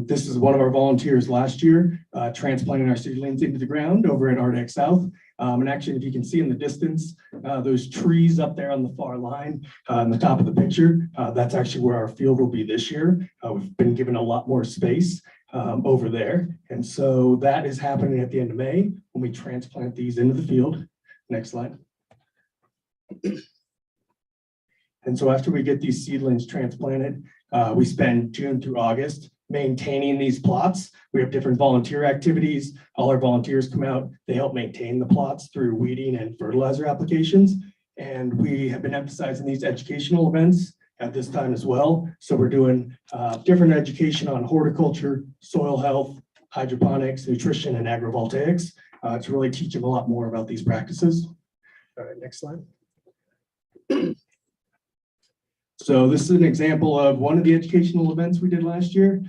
this is one of our volunteers last year, transplanting our seedlings into the ground over at Ardex South. And actually, if you can see in the distance, those trees up there on the far line, on the top of the picture, that's actually where our field will be this year. We've been given a lot more space over there. And so that is happening at the end of May when we transplant these into the field. Next slide. And so after we get these seedlings transplanted, we spend June through August maintaining these plots. We have different volunteer activities. All our volunteers come out, they help maintain the plots through weeding and fertilizer applications. And we have been emphasizing these educational events at this time as well. So we're doing different education on horticulture, soil health, hydroponics, nutrition, and agrivoltaics to really teach them a lot more about these practices. All right, next slide. So this is an example of one of the educational events we did last year.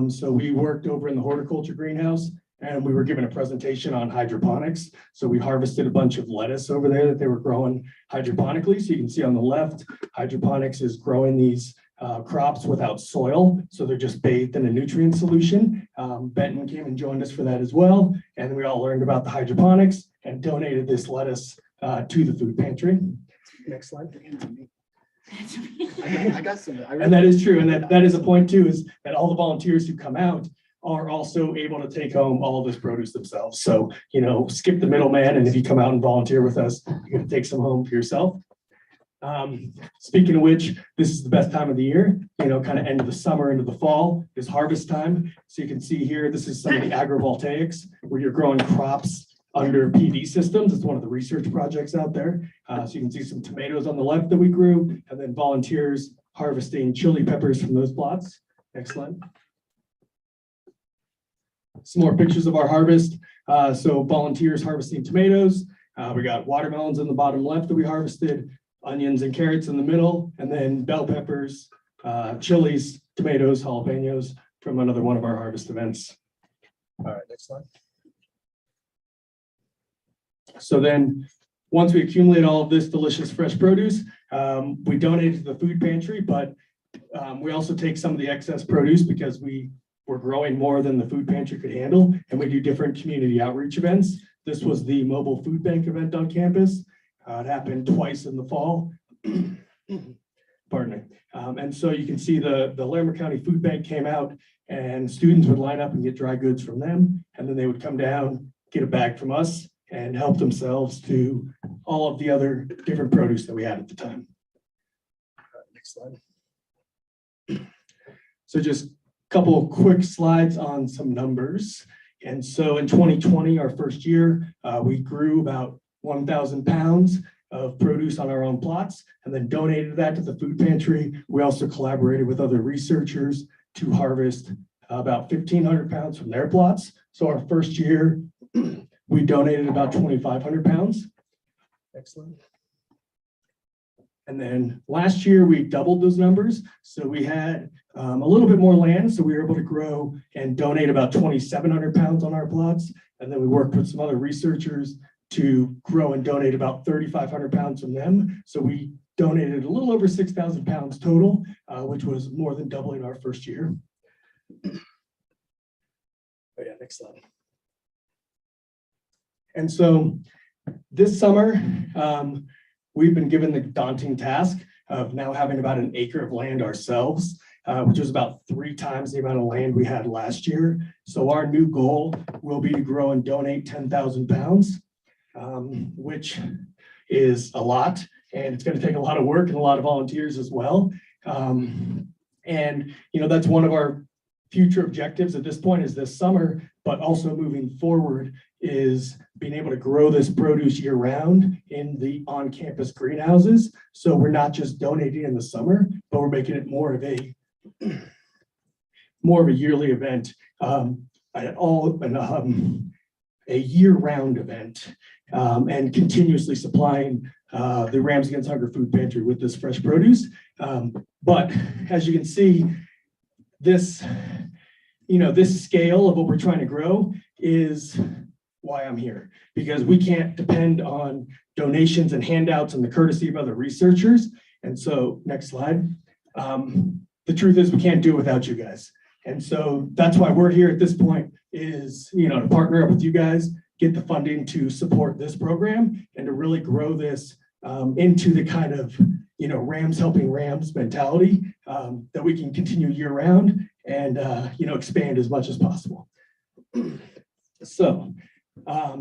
So we worked over in the horticulture greenhouse and we were given a presentation on hydroponics. So we harvested a bunch of lettuce over there that they were growing hydroponically. So you can see on the left, hydroponics is growing these crops without soil. So they're just bathed in a nutrient solution. Benton came and joined us for that as well. And we all learned about the hydroponics and donated this lettuce to the food pantry. Next slide. I got some. And that is true. And that is a point too, is that all the volunteers who come out are also able to take home all of this produce themselves. So, you know, skip the middleman. And if you come out and volunteer with us, you're going to take some home for yourself. Speaking of which, this is the best time of the year, you know, kind of end of the summer into the fall is harvest time. So you can see here, this is some of the agrivoltaics where you're growing crops under PV systems. It's one of the research projects out there. So you can see some tomatoes on the left that we grew, and then volunteers harvesting chili peppers from those plots. Next slide. Some more pictures of our harvest. So volunteers harvesting tomatoes. We got watermelons in the bottom left that we harvested, onions and carrots in the middle, and then bell peppers, chilies, tomatoes, jalapenos from another one of our harvest events. All right, next slide. So then once we accumulate all of this delicious fresh produce, we donate it to the food pantry, but we also take some of the excess produce because we were growing more than the food pantry could handle, and we do different community outreach events. This was the mobile food bank event on campus. It happened twice in the fall. Pardon me. And so you can see the Larimer County Food Bank came out and students would line up and get dry goods from them. And then they would come down, get a bag from us and help themselves to all of the other different produce that we had at the time. Next slide. So just a couple of quick slides on some numbers. And so in 2020, our first year, we grew about 1,000 pounds of produce on our own plots and then donated that to the food pantry. We also collaborated with other researchers to harvest about 1,500 pounds from their plots. So our first year, we donated about 2,500 pounds. Excellent. And then last year we doubled those numbers. So we had a little bit more land. So we were able to grow and donate about 2,700 pounds on our plots. And then we worked with some other researchers to grow and donate about 3,500 pounds from them. So we donated a little over 6,000 pounds total, which was more than doubling our first year. Oh yeah, next slide. And so this summer, we've been given the daunting task of now having about an acre of land ourselves, which was about 3 times the amount of land we had last year. So our new goal will be to grow and donate 10,000 pounds, which is a lot, and it's going to take a lot of work and a lot of volunteers as well. And you know, that's one of our future objectives at this point is this summer, but also moving forward is being able to grow this produce year round in the on-campus greenhouses. So we're not just donating in the summer, but we're making it more of a yearly event, a year-round event, and continuously supplying the Rams Against Hunger Food Pantry with this fresh produce. But as you can see, this scale of what we're trying to grow is why I'm here, because we can't depend on donations and handouts and the courtesy of other researchers. And so next slide. The truth is we can't do it without you guys. And so that's why we're here at this point is, you know, to partner up with you guys, get the funding to support this program and to really grow this into the kind of, you know, Rams helping Rams mentality that we can continue year round and, you know, expand as much as possible. So,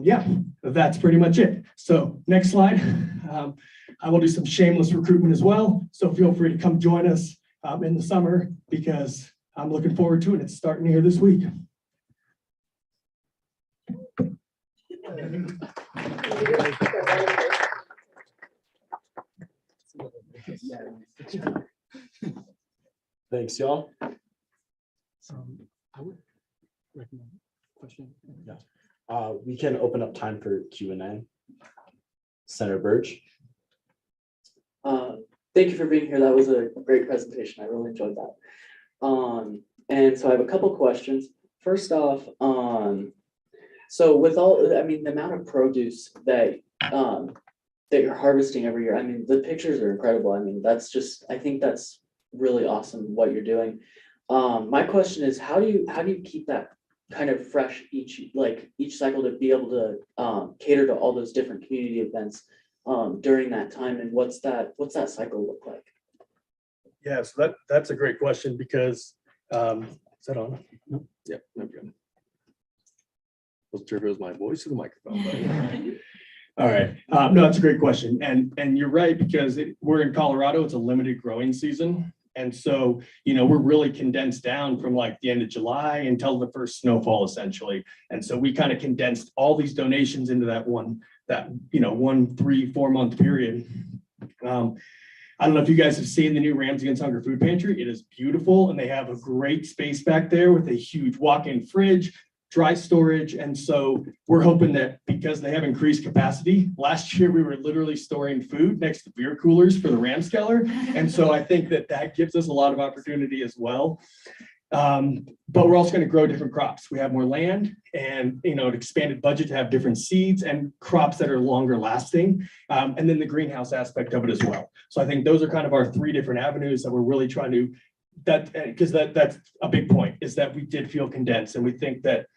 yeah, that's pretty much it. So next slide. I will do some shameless recruitment as well. So feel free to come join us in the summer because I'm looking forward to it. It's starting here this week. Thanks, y'all. I would recommend question. Yeah. We can open up time for Q&A. Senator Burge. Thank you for being here. That was a great presentation. I really enjoyed that. And so I have a couple questions. First off, so with all, I mean, the amount of produce that that you're harvesting every year, I mean, the pictures are incredible. I mean, that's just, I think that's really awesome what you're doing. My question is, how do you keep that kind of fresh each cycle to be able to cater to all those different community events during that time, and what's that cycle look like? Yeah, so that's a great question because, is that on? No? Yep, no good. Wasn't sure if it was my voice or the microphone. But all right, no, that's a great question. And you're right, because we're in Colorado, it's a limited growing season. And so, we're really condensed down from like the end of July until the first snowfall, essentially. And so we kind of condensed all these donations into that 1-3-4 month period. I don't know if you guys have seen the new Rams Against Hunger food pantry. It is beautiful, and they have a great space back there with a huge walk-in fridge, dry storage. And so we're hoping that because they have increased capacity, last year we were literally storing food next to beer coolers for the Ramskeller. And so I think that gives us a lot of opportunity as well. But we're also going to grow different crops. We have more land and, an expanded budget to have different seeds and crops that are longer lasting. And then the greenhouse aspect of it as well. So I think those are kind of our 3 different avenues that we're really trying to, because that's a big point, is that we did feel condensed. And we think that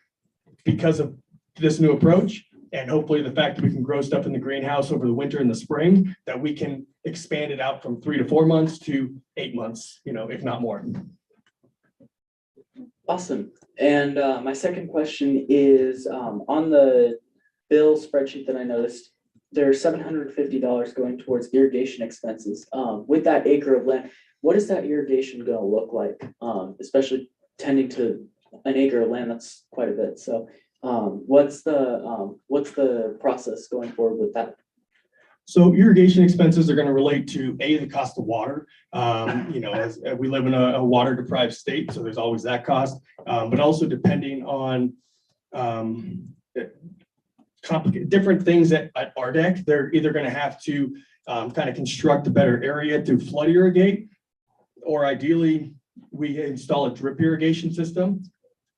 because of this new approach, and hopefully the fact that we can grow stuff in the greenhouse over the winter and the spring, that we can expand it out from 3 to 4 months to 8 months, if not more. Awesome. And my second question is on the bill spreadsheet that I noticed, there's $750 going towards irrigation expenses. With that acre of land, what is that irrigation going to look like? Especially tending to an acre of land, that's quite a bit. So what's the process going forward with that? So irrigation expenses are going to relate to the cost of water. As we live in a water deprived state, so there's always that cost, but also depending on different things at RDEC, they're either going to have to kind of construct a better area to flood irrigate, or ideally we install a drip irrigation system.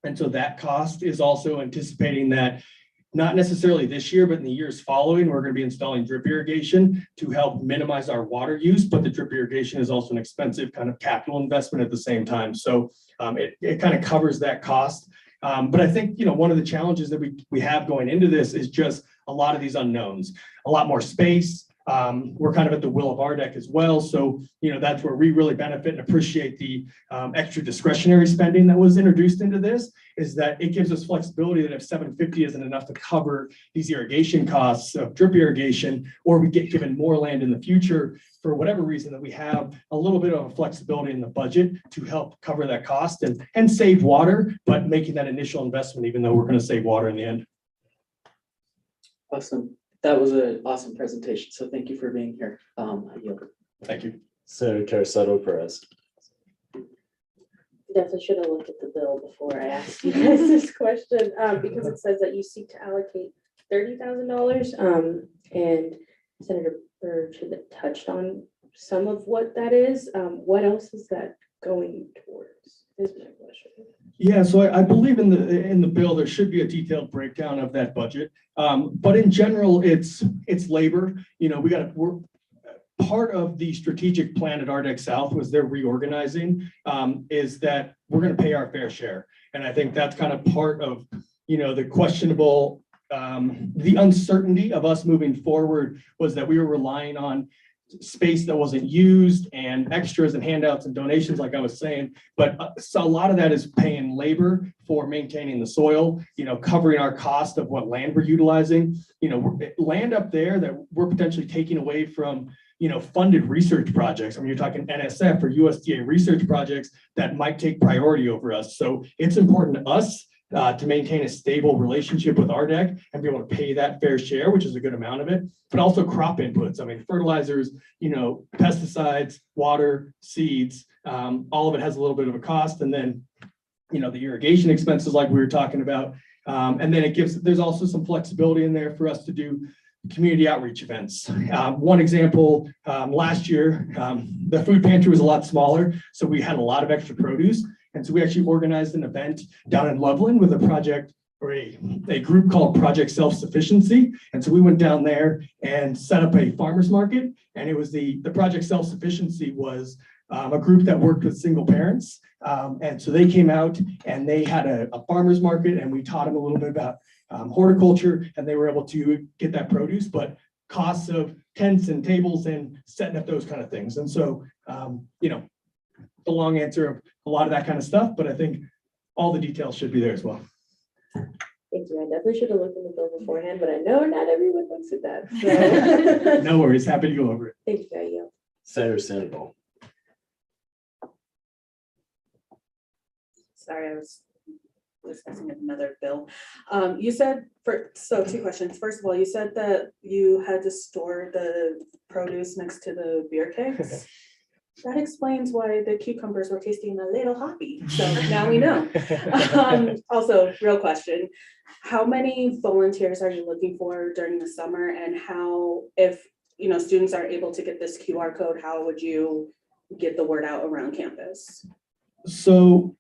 And so that cost is also anticipating that not necessarily this year, but in the years following, we're going to be installing drip irrigation to help minimize our water use. But the drip irrigation is also an expensive kind of capital investment at the same time. So it kind of covers that cost. But I think, one of the challenges that we have going into this is just a lot of these unknowns, a lot more space. We're kind of at the will of RDEC as well. So, that's where we really benefit and appreciate the extra discretionary spending that was introduced into this, is that it gives us flexibility that if 750 isn't enough to cover these irrigation costs of drip irrigation, or we get given more land in the future, for whatever reason, that we have a little bit of a flexibility in the budget to help cover that cost and save water, but making that initial investment, even though we're going to save water in the end. Awesome. That was an awesome presentation. So thank you for being here. I yield. Thank you. Senator Caracedo Perez. Definitely should have looked at the bill before I asked you guys this question, because it says that you seek to allocate $30,000. And Senator Burge had touched on some of what that is. What else is that going towards? Is my question. Yeah, so I believe in the bill there should be a detailed breakdown of that budget. But in general, it's labor. We're part of the strategic plan at RDEC South was they're reorganizing, is that we're going to pay our fair share. And I think that's kind of part of, the questionable, the uncertainty of us moving forward was that we were relying on space that wasn't used and extras and handouts and donations, like I was saying. But so a lot of that is paying labor for maintaining the soil, covering our cost of what land we're utilizing, land up there that we're potentially taking away from, funded research projects. I mean, you're talking NSF or USDA research projects that might take priority over us. So it's important to us to maintain a stable relationship with RDEC and be able to pay that fair share, which is a good amount of it, but also crop inputs. I mean, fertilizers, pesticides, water, seeds, All of it has a little bit of a cost, and then, the irrigation expenses like we were talking about. And then there's also some flexibility in there for us to do community outreach events. One example, last year, the food pantry was a lot smaller, so we had a lot of extra produce. And so we actually organized an event down in Loveland with a project or a group called Project Self-Sufficiency. And so we went down there and set up a farmer's market. And it was the Project Self-Sufficiency was a group that worked with single parents. And so they came out and they had a farmer's market, and we taught them a little bit about horticulture, and they were able to get that produce, but costs of tents and tables and setting up those kind of things. And so, the long answer of a lot of that kind of stuff, but I think all the details should be there as well. Thank you. I definitely should have looked in the bill beforehand, but I know not everyone looks at that. So. No worries. Happy to go over it. Thank you. Senator Sandoval. Sorry, I was discussing another bill. You said two questions. First of all, you said that you had to store the produce next to the beer kegs. That explains why the cucumbers were tasting a little hoppy. So now we know. Also, real question. How many volunteers are you looking for during the summer, and how, if students are able to get this QR code, how would you get the word out around campus? So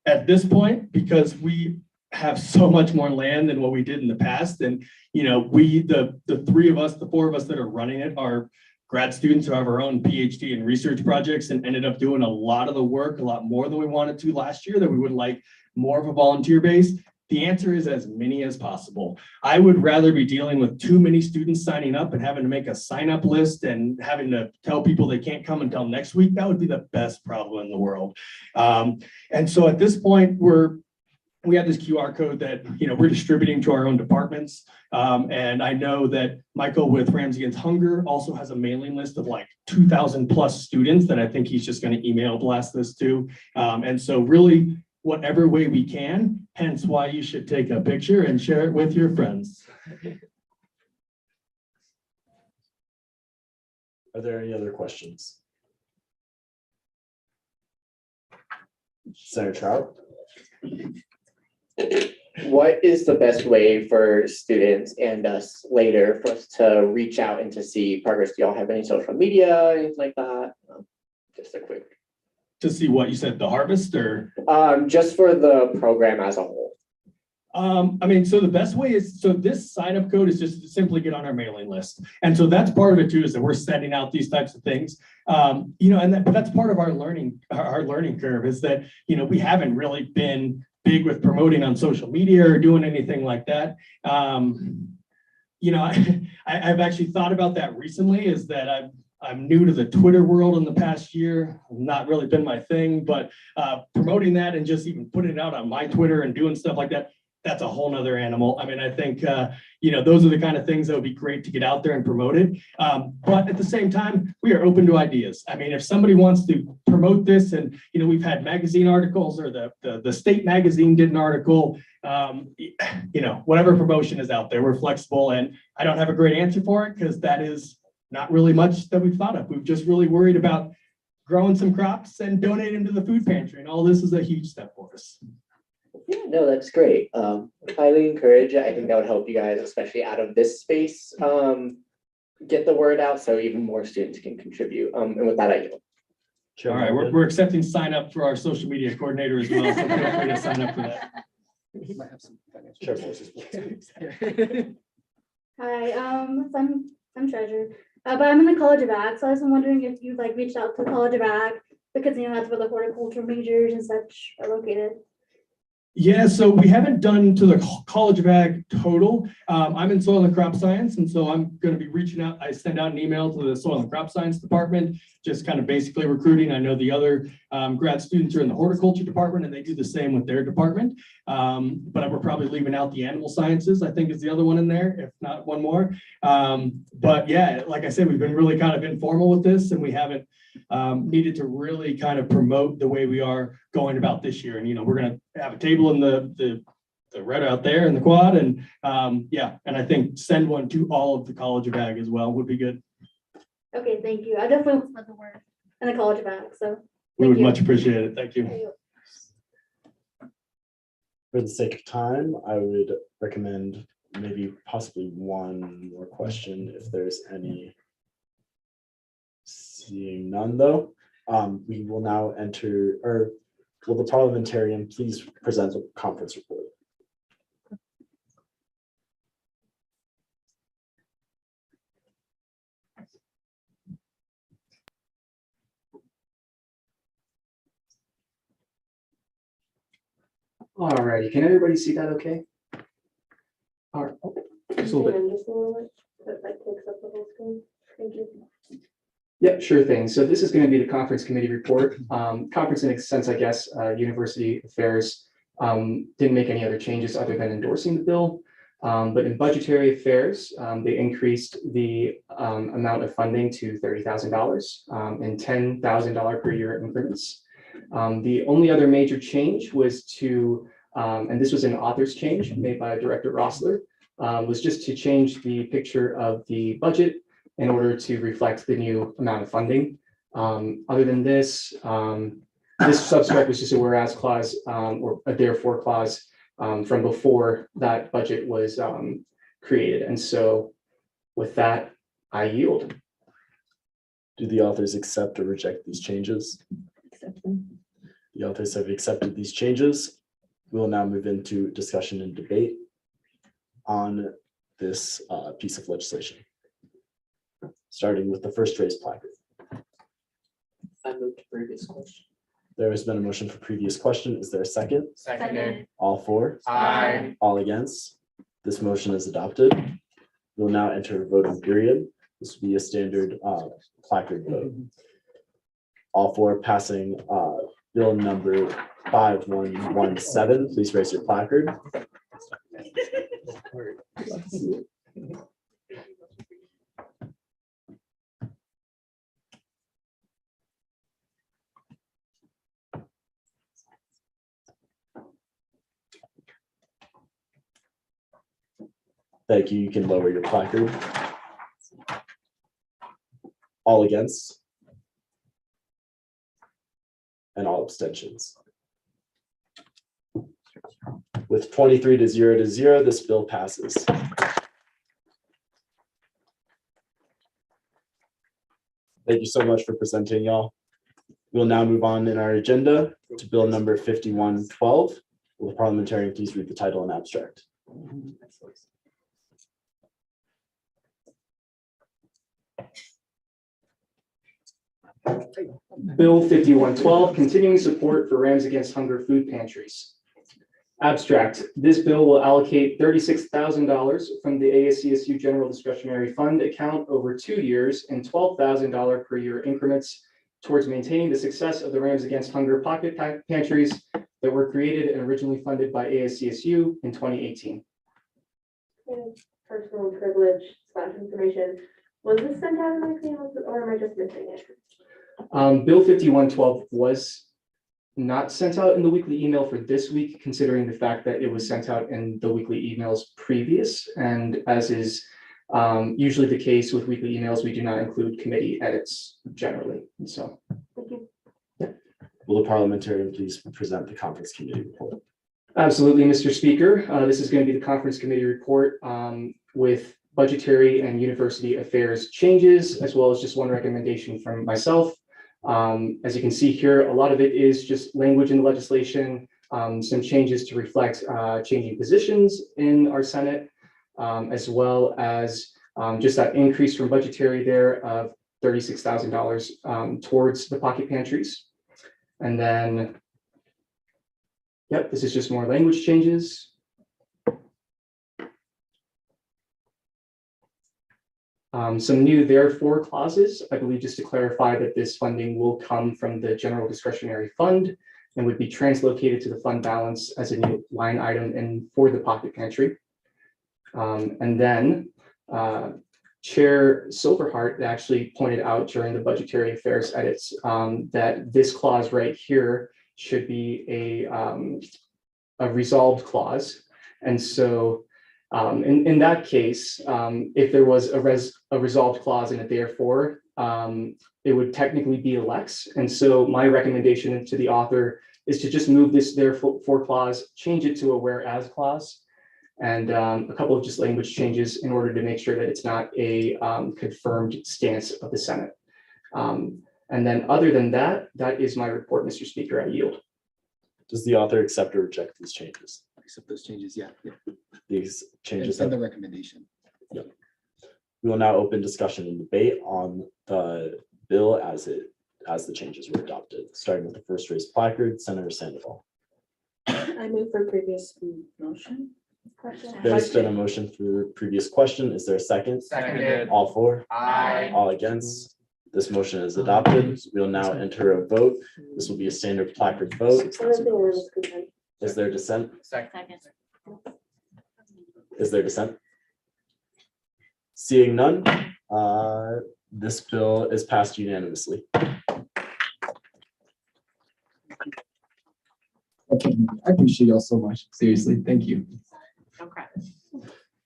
at this point, because we have so much more land than what we did in the past, and the three of us, the four of us that are running it are grad students who have our own PhD and research projects, and ended up doing a lot of the work, a lot more than we wanted to last year, that we would like more of a volunteer base. The answer is as many as possible. I would rather be dealing with too many students signing up and having to make a sign up list and having to tell people they can't come until next week. That would be the best problem in the world. And so at this point, we have this QR code that we're distributing to our own departments. And I know that Michael with Rams Against Hunger also has a mailing list of like 2,000 plus students that I think he's just going to email blast this to. And so really, whatever way we can, hence why you should take a picture and share it with your friends. Are there any other questions? Senator Trout? What is the best way for students and us later for us to reach out and to see progress? Do y'all have any social media, anything like that? Just a quick. To see what you said, the harvest, or? Just for the program as a whole. So the best way is, so this sign up code is just to simply get on our mailing list. And so that's part of it too, is that we're sending out these types of things. But that's part of our learning curve, is that, we haven't really been big with promoting on social media or doing anything like that. I've actually thought about that recently, is that I'm new to the Twitter world in the past year, not really been my thing, but promoting that and just even putting it out on my Twitter and doing stuff like that, that's a whole nother animal. I mean, I think, those are the kind of things that would be great to get out there and promote it. But at the same time, we are open to ideas. I mean, if somebody wants to promote this, and, we've had magazine articles, or the state magazine did an article, whatever promotion is out there, we're flexible. And I don't have a great answer for it, because that is not really much that we've thought of. We've just really worried about growing some crops and donating them to the food pantry. And all this is a huge step for us. Yeah, no, that's great. Highly encourage. I think that would help you guys, especially out of this space, get the word out so even more students can contribute. And with that, I yield. All right, we're accepting sign up for our social media coordinator as well. So feel free to sign up for that. You might have some financial Hi, I'm Treasure, but I'm in the College of Ag, so I was wondering if you reached out to the College of Ag, because that's where the horticulture majors and such are located. Yeah, so we haven't done to the College of Ag total. I'm in soil and crop science, and so I'm going to be reaching out. I send out an email to the soil and crop science department, just kind of basically recruiting. I know the other grad students are in the horticulture department, and they do the same with their department. But we're probably leaving out the animal sciences, I think is the other one in there, if not one more. But yeah, like I said, we've been really kind of informal with this, and we haven't needed to really kind of promote the way we are going about this year. And, we're going to have a table in the red out there in the quad. And and I think send one to all of the College of Ag as well would be good. Okay, thank you. I definitely will spread the word in the College of Ag, so We would Thank you. much appreciate it. Thank you. For the sake of time, I would recommend maybe possibly one more question if there's any. Seeing none though, we will now enter, or will the parliamentarian please present the conference report? Alrighty, can everybody see that okay? All right, just a little bit. Just a little bit, that takes up the whole screen. Thank you. Yeah, sure thing. So this is going to be the conference committee report. Conference in a sense, I guess, university affairs didn't make any other changes other than endorsing the bill. But in budgetary affairs, they increased the amount of funding to $30,000 and $10,000 per year increments. The only other major change was to, and this was an author's change made by Director Rossler, was just to change the picture of the budget in order to reflect the new amount of funding. Other than this, this substract was just a whereas clause or a therefore clause from before that budget was created. And so with that, I yield. Do the authors accept or reject these changes? Accept them. The authors have accepted these changes. We will now move into discussion and debate on this piece of legislation. Starting with the first raised placard. I moved to previous question. There has been a motion for previous question. Is there a second? Second. All for? Aye. All against? This motion is adopted. We will now enter a voting period. This will be a standard placard vote. All for passing bill number 5117. Please raise your placard. Thank you. You can lower your placard. All against? And all abstentions. With 23 to 0, this bill passes. Thank you so much for presenting, y'all. We'll now move on in our agenda to bill number 5112. Will the parliamentarian please read the title and abstract? Bill 5112, continuing support for Rams Against Hunger food pantries. Abstract, this bill will allocate $36,000 from the ASCSU General Discretionary Fund account over 2 years in $12,000 per year increments towards maintaining the success of the Rams Against Hunger pocket pantries that were created and originally funded by ASCSU in 2018. Personal privilege / information. Was this sent out in my email or am I just missing it? Bill 5112 was not sent out in the weekly email for this week, considering the fact that it was sent out in the weekly emails previous. And as is usually the case with weekly emails, we do not include committee edits generally. And so. Thank you. Yeah. Will the parliamentarian please present the conference committee report? Absolutely, Mr. Speaker. This is going to be the conference committee report with budgetary and university affairs changes, as well as just one recommendation from myself. As you can see here, a lot of it is just language in the legislation, some changes to reflect changing positions in our Senate, as well as just that increase from budgetary there of $36,000 towards the pocket pantries. And then, yep, this is just more language changes. Some new therefore clauses, I believe, just to clarify that this funding will come from the general discretionary fund and would be translocated to the fund balance as a new line item and for the pocket pantry. And then Chair Silverhart actually pointed out during the budgetary affairs edits that this clause right here should be a resolved clause. And so in that case, if there was a resolved clause in a therefore, it would technically be a lex. And so my recommendation to the author is to just move this therefore clause, change it to a whereas clause, and a couple of just language changes in order to make sure that it's not a confirmed stance of the Senate. And then other than that, that is my report, Mr. Speaker. I yield. Does the author accept or reject these changes? Accept those changes, yeah. These changes. And the recommendation. Yep. We will now open discussion and debate on the bill as the changes were adopted, starting with the first raised placard, Senator Sandoval. I move for previous motion. There's been a motion for previous question. Is there a second? Seconded. All for? Aye. All against? This motion is adopted. We will now enter a vote. This will be a standard placard vote. Is there dissent? Second. Is there dissent? Seeing none, this bill is passed unanimously. Okay, I appreciate y'all so much. Seriously, thank you.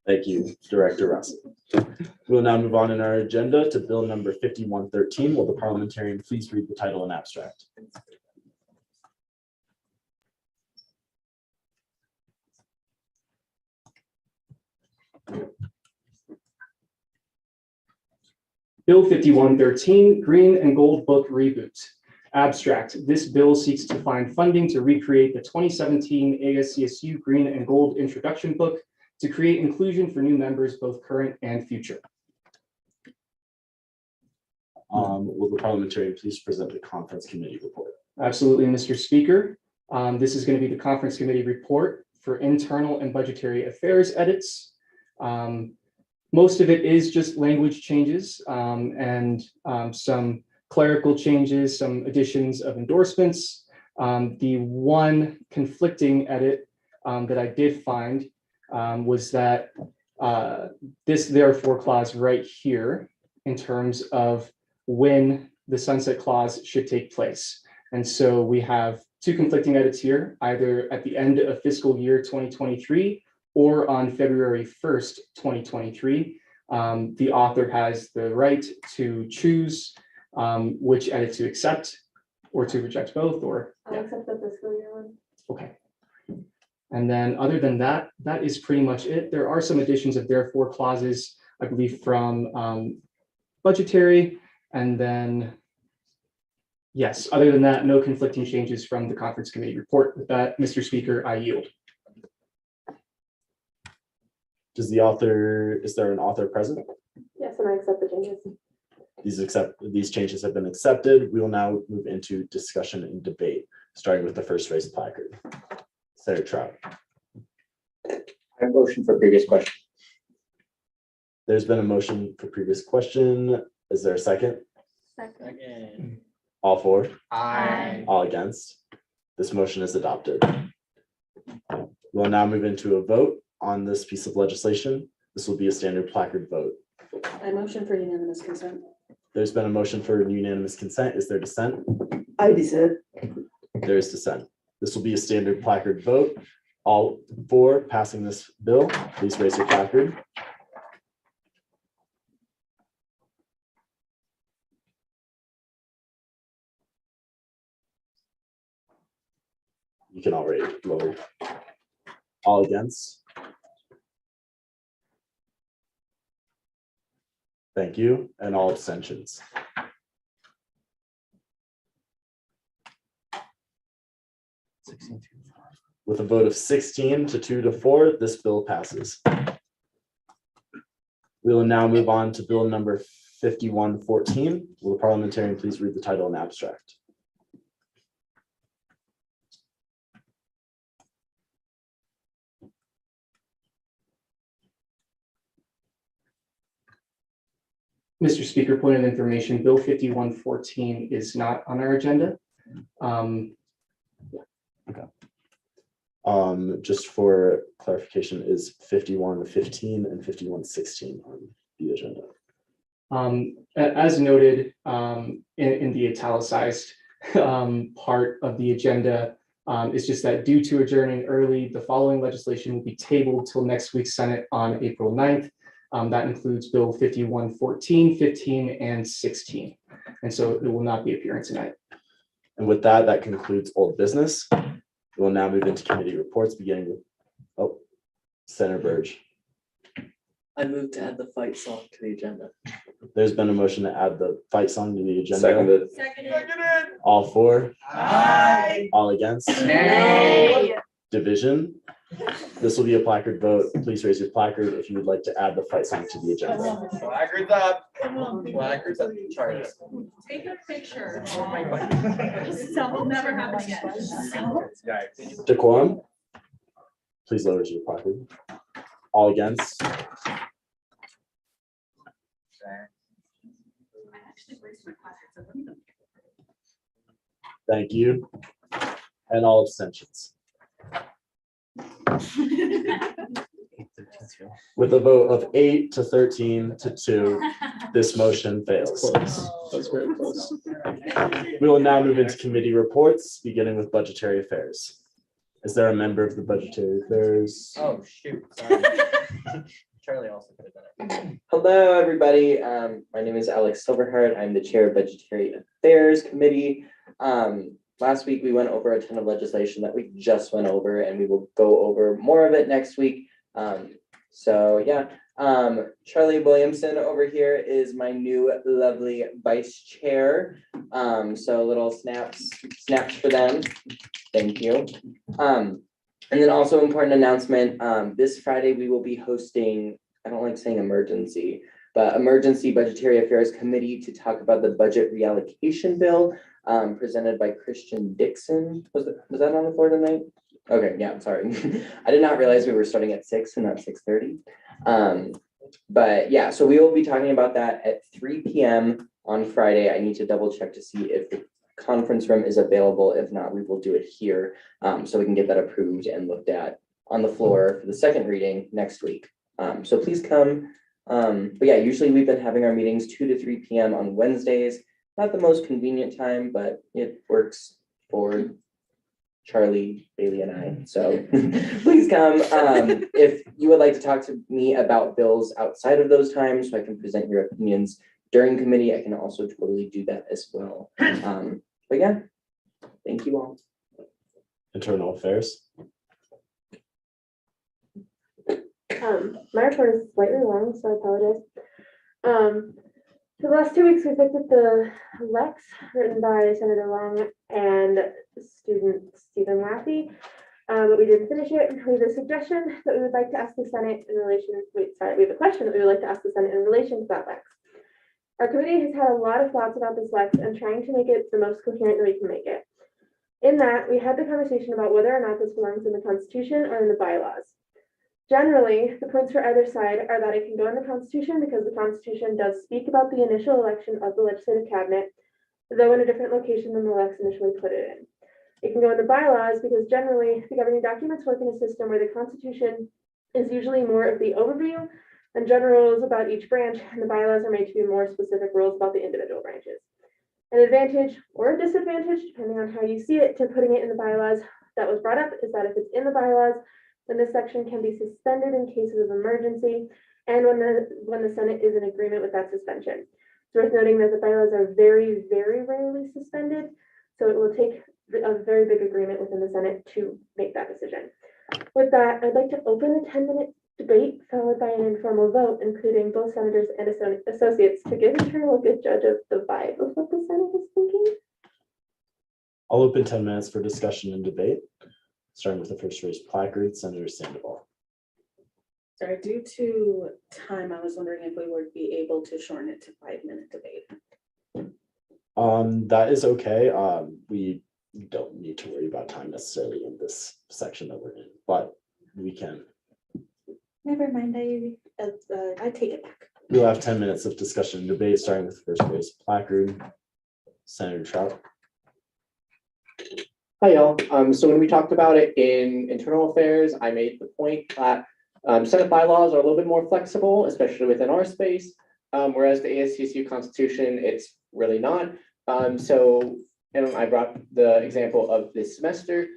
Thank you, Director Russell. We will now move on in our agenda to bill number 5113. Will the parliamentarian please read the title and abstract? Bill 5113, Green and Gold Book Reboot. Abstract, this bill seeks to find funding to recreate the 2017 ASCSU Green and Gold Introduction Book to create inclusion for new members, both current and future. Will the parliamentarian please present the conference committee report? Absolutely, Mr. Speaker. This is going to be the conference committee report for internal and budgetary affairs edits. Most of it is just language changes and some clerical changes, some additions of endorsements. The one conflicting edit that I did find was that this therefore clause right here in terms of when the sunset clause should take place. And so we have two conflicting edits here, either at the end of fiscal year 2023 or on February 1st, 2023. The author has the right to choose which edit to accept or to reject both, or I'll accept the fiscal year one. okay. And then other than that, that is pretty much it. There are some additions of therefore clauses, I believe, from budgetary, and then yes, other than that, no conflicting changes from the conference committee report. With that, Mr. Speaker, I yield. Is there an author present? Yes, and I accept the changes. These changes have been accepted. We will now move into discussion and debate, starting with the first raised placard. Senator Trout. I motion for previous question. There's been a motion for previous question. Is there a second? Second. All for? Aye. All against? This motion is adopted. We'll now move into a vote on this piece of legislation. This will be a standard placard vote. I motion for unanimous consent. There's been a motion for unanimous consent. Is there dissent? I dissent. There is dissent. This will be a standard placard vote. All for passing this bill, please raise your placard. You can all raise it lower. All against? Thank you. And all abstentions. With a vote of 16 to 2 to 4, this bill passes. We will now move on to bill number 5114. Will the parliamentarian please read the title and abstract? Mr. Speaker, point of information, Bill 5114 is not on our agenda. Just for clarification, is 5115 and 5116 on the agenda? As noted in the italicized part of the agenda, it's just that due to adjourning early, the following legislation will be tabled till next week's Senate on April 9th. That includes Bill 5114, 15, and 16. And so it will not be appearing tonight. And with that, that concludes old business. We will now move into committee reports, beginning with, Senator Burge. I move to add the fight song to the agenda. There's been a motion to add the fight song to the agenda. Seconded. All for? Aye. All against? Nay. Division? This will be a placard vote. Please raise your placard if you would like to add the fight song to the agenda. Placards up. Placards up. Charlie. Take a picture. So will never happen again. Decorum? Please lower to your placard. All against? Thank you. And all abstentions. With a vote of 8 to 13 to 2, this motion fails. That's very close. We will now move into committee reports, beginning with budgetary affairs. Is there a member of the budgetary affairs? Oh, shoot. Sorry. Charlie also could have done it. Hello, everybody. My name is Alex Silverheart. I'm the chair of Budgetary Affairs Committee. Last week, we went over a ton of legislation that we just went over, and we will go over more of it next week. Charlie Williamson over here is my new lovely vice chair. So little snaps for them. Thank you. And then also important announcement, this Friday, we will be hosting, I don't like saying emergency budgetary affairs committee to talk about the budget reallocation bill, presented by Christian Dixon. Was that on the floor tonight? Okay, yeah, I'm sorry. I did not realize we were starting at 6 and not 6:30. But yeah, so we will be talking about that at 3 p.m. on Friday. I need to double check to see if the conference room is available. If not, we will do it here, so we can get that approved and looked at on the floor for the second reading next week. So please come. But yeah, usually we've been having our meetings 2 to 3 p.m. on Wednesdays. Not the most convenient time, but it works for Charlie, Bailey, and I. So please come. If you would like to talk to me about bills outside of those times, so I can present your opinions during committee, I can also totally do that as well. But yeah, thank you all. Internal affairs. My report is slightly long, so I apologize. For the last 2 weeks, we've looked at the Lex written by Senator Long and student Stephen Laffey, but we didn't finish it. We have a suggestion that we would like to ask the Senate in relation. We have a question that we would like to ask the Senate in relation to that Lex. Our committee has had a lot of thoughts about this Lex and trying to make it the most coherent that we can make it. In that, we had the conversation about whether or not this belongs in the Constitution or in the bylaws. Generally, the points for either side are that it can go in the Constitution because the Constitution does speak about the initial election of the legislative cabinet, though in a different location than the Lex initially put it in. It can go in the bylaws because generally the governing documents work in a system where the Constitution is usually more of the overview and general rules about each branch, and the bylaws are made to be more specific rules about the individual branches. An advantage or a disadvantage, depending on how you see it, to putting it in the bylaws that was brought up is that if it's in the bylaws, then this section can be suspended in cases of emergency and when the Senate is in agreement with that suspension. It's worth noting that the bylaws are very, very rarely suspended, so it will take a very big agreement within the Senate to make that decision. With that, I'd like to open a 10-minute debate followed by an informal vote, including both senators and associates, to give internal a good judge of the vibe of what the Senate is thinking. I'll open 10 minutes for discussion and debate, starting with the first raised placard, Senator Sandoval. Sorry, due to time, I was wondering if we would be able to shorten it to 5-minute debate. That is okay. We don't need to worry about time necessarily in this section that we're in, but we can. Never mind, I take it back. We'll have 10 minutes of discussion and debate, starting with the first raised placard, Senator Trout. Hi, y'all. So when we talked about it in internal affairs, I made the point that Senate bylaws are a little bit more flexible, especially within our space, whereas the ASCSU Constitution, it's really not. So I brought the example of this semester.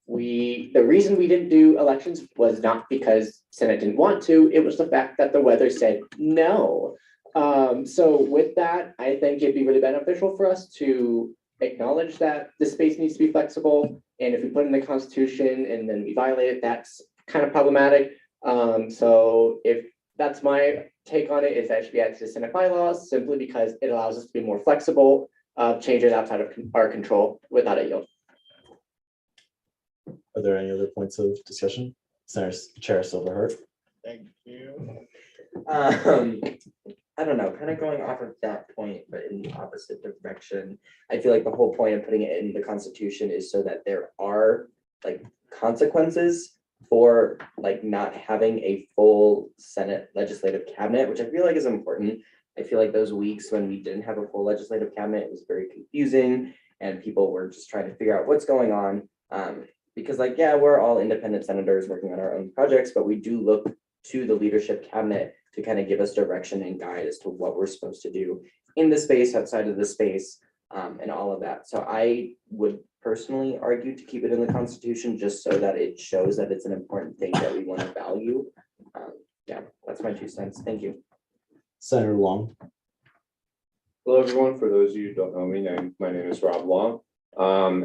the reason we didn't do elections was not because Senate didn't want to, it was the fact that the weather said no. So with that, I think it'd be really beneficial for us to acknowledge that the space needs to be flexible. And if we put in the Constitution and then we violate it, that's kind of problematic. So if that's my take on it, is that it should be added to the Senate bylaws simply because it allows us to be more flexible of changes outside of our control. Without a yield. Are there any other points of discussion? Senator Chair Silverheart. Thank you. I don't know, kind of going off of that point, but in the opposite direction. I feel like the whole point of putting it in the Constitution is so that there are like consequences for like not having a full Senate legislative cabinet, which I feel like is important. I feel like those weeks when we didn't have a full legislative cabinet, it was very confusing and people were just trying to figure out what's going on. Because like, yeah, we're all independent senators working on our own projects, but we do look to the leadership cabinet to kind of give us direction and guide as to what we're supposed to do in the space, outside of the space, and all of that. So I would personally argue to keep it in the Constitution just so that it shows that it's an important thing that we want to value. Yeah, that's my 2 cents. Thank you. Senator Long. Hello, everyone. For those of you who don't know me, my name is Rob Long.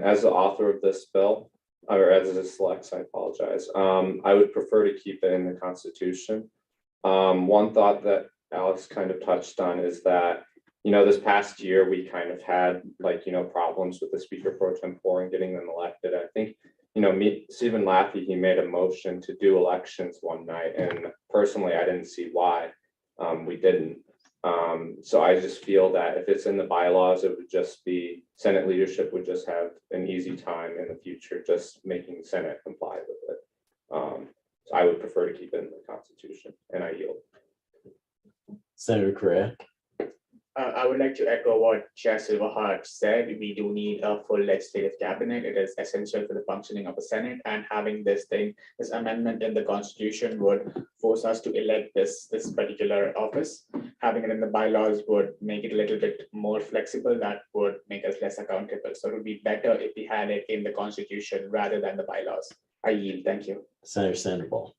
As the author of this bill, or as it selects, I apologize. I would prefer to keep it in the Constitution. One thought that Alex kind of touched on is that, you know, this past year we kind of had like, you know, problems with the Speaker pro tempore and getting them elected. I think, you know, Stephen Laffey, he made a motion to do elections one night, and personally, I didn't see why we didn't. So I just feel that if it's in the bylaws, it would just be Senate leadership would just have an easy time in the future, just making Senate comply with it. So I would prefer to keep it in the Constitution, and I yield. Senator Correa. I would like to echo what Chair Silverheart said. We do need a full legislative cabinet. It is essential for the functioning of the Senate, and having this amendment in the Constitution would force us to elect this particular office. Having it in the bylaws would make it a little bit more flexible. That would make us less accountable. So it would be better if we had it in the Constitution rather than the bylaws. I yield. Thank you. Senator Sandoval.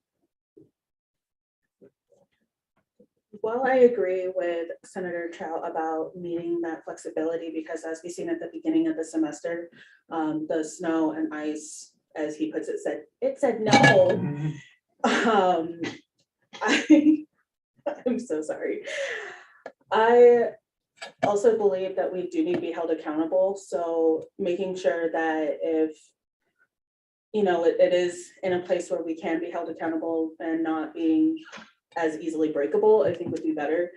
While I agree with Senator Chow about needing that flexibility, because as we've seen at the beginning of the semester, the snow and ice, as he puts it, said no. I'm so sorry. I also believe that we do need to be held accountable. So making sure that if, you know, it is in a place where we can be held accountable and not being as easily breakable, I think would be better.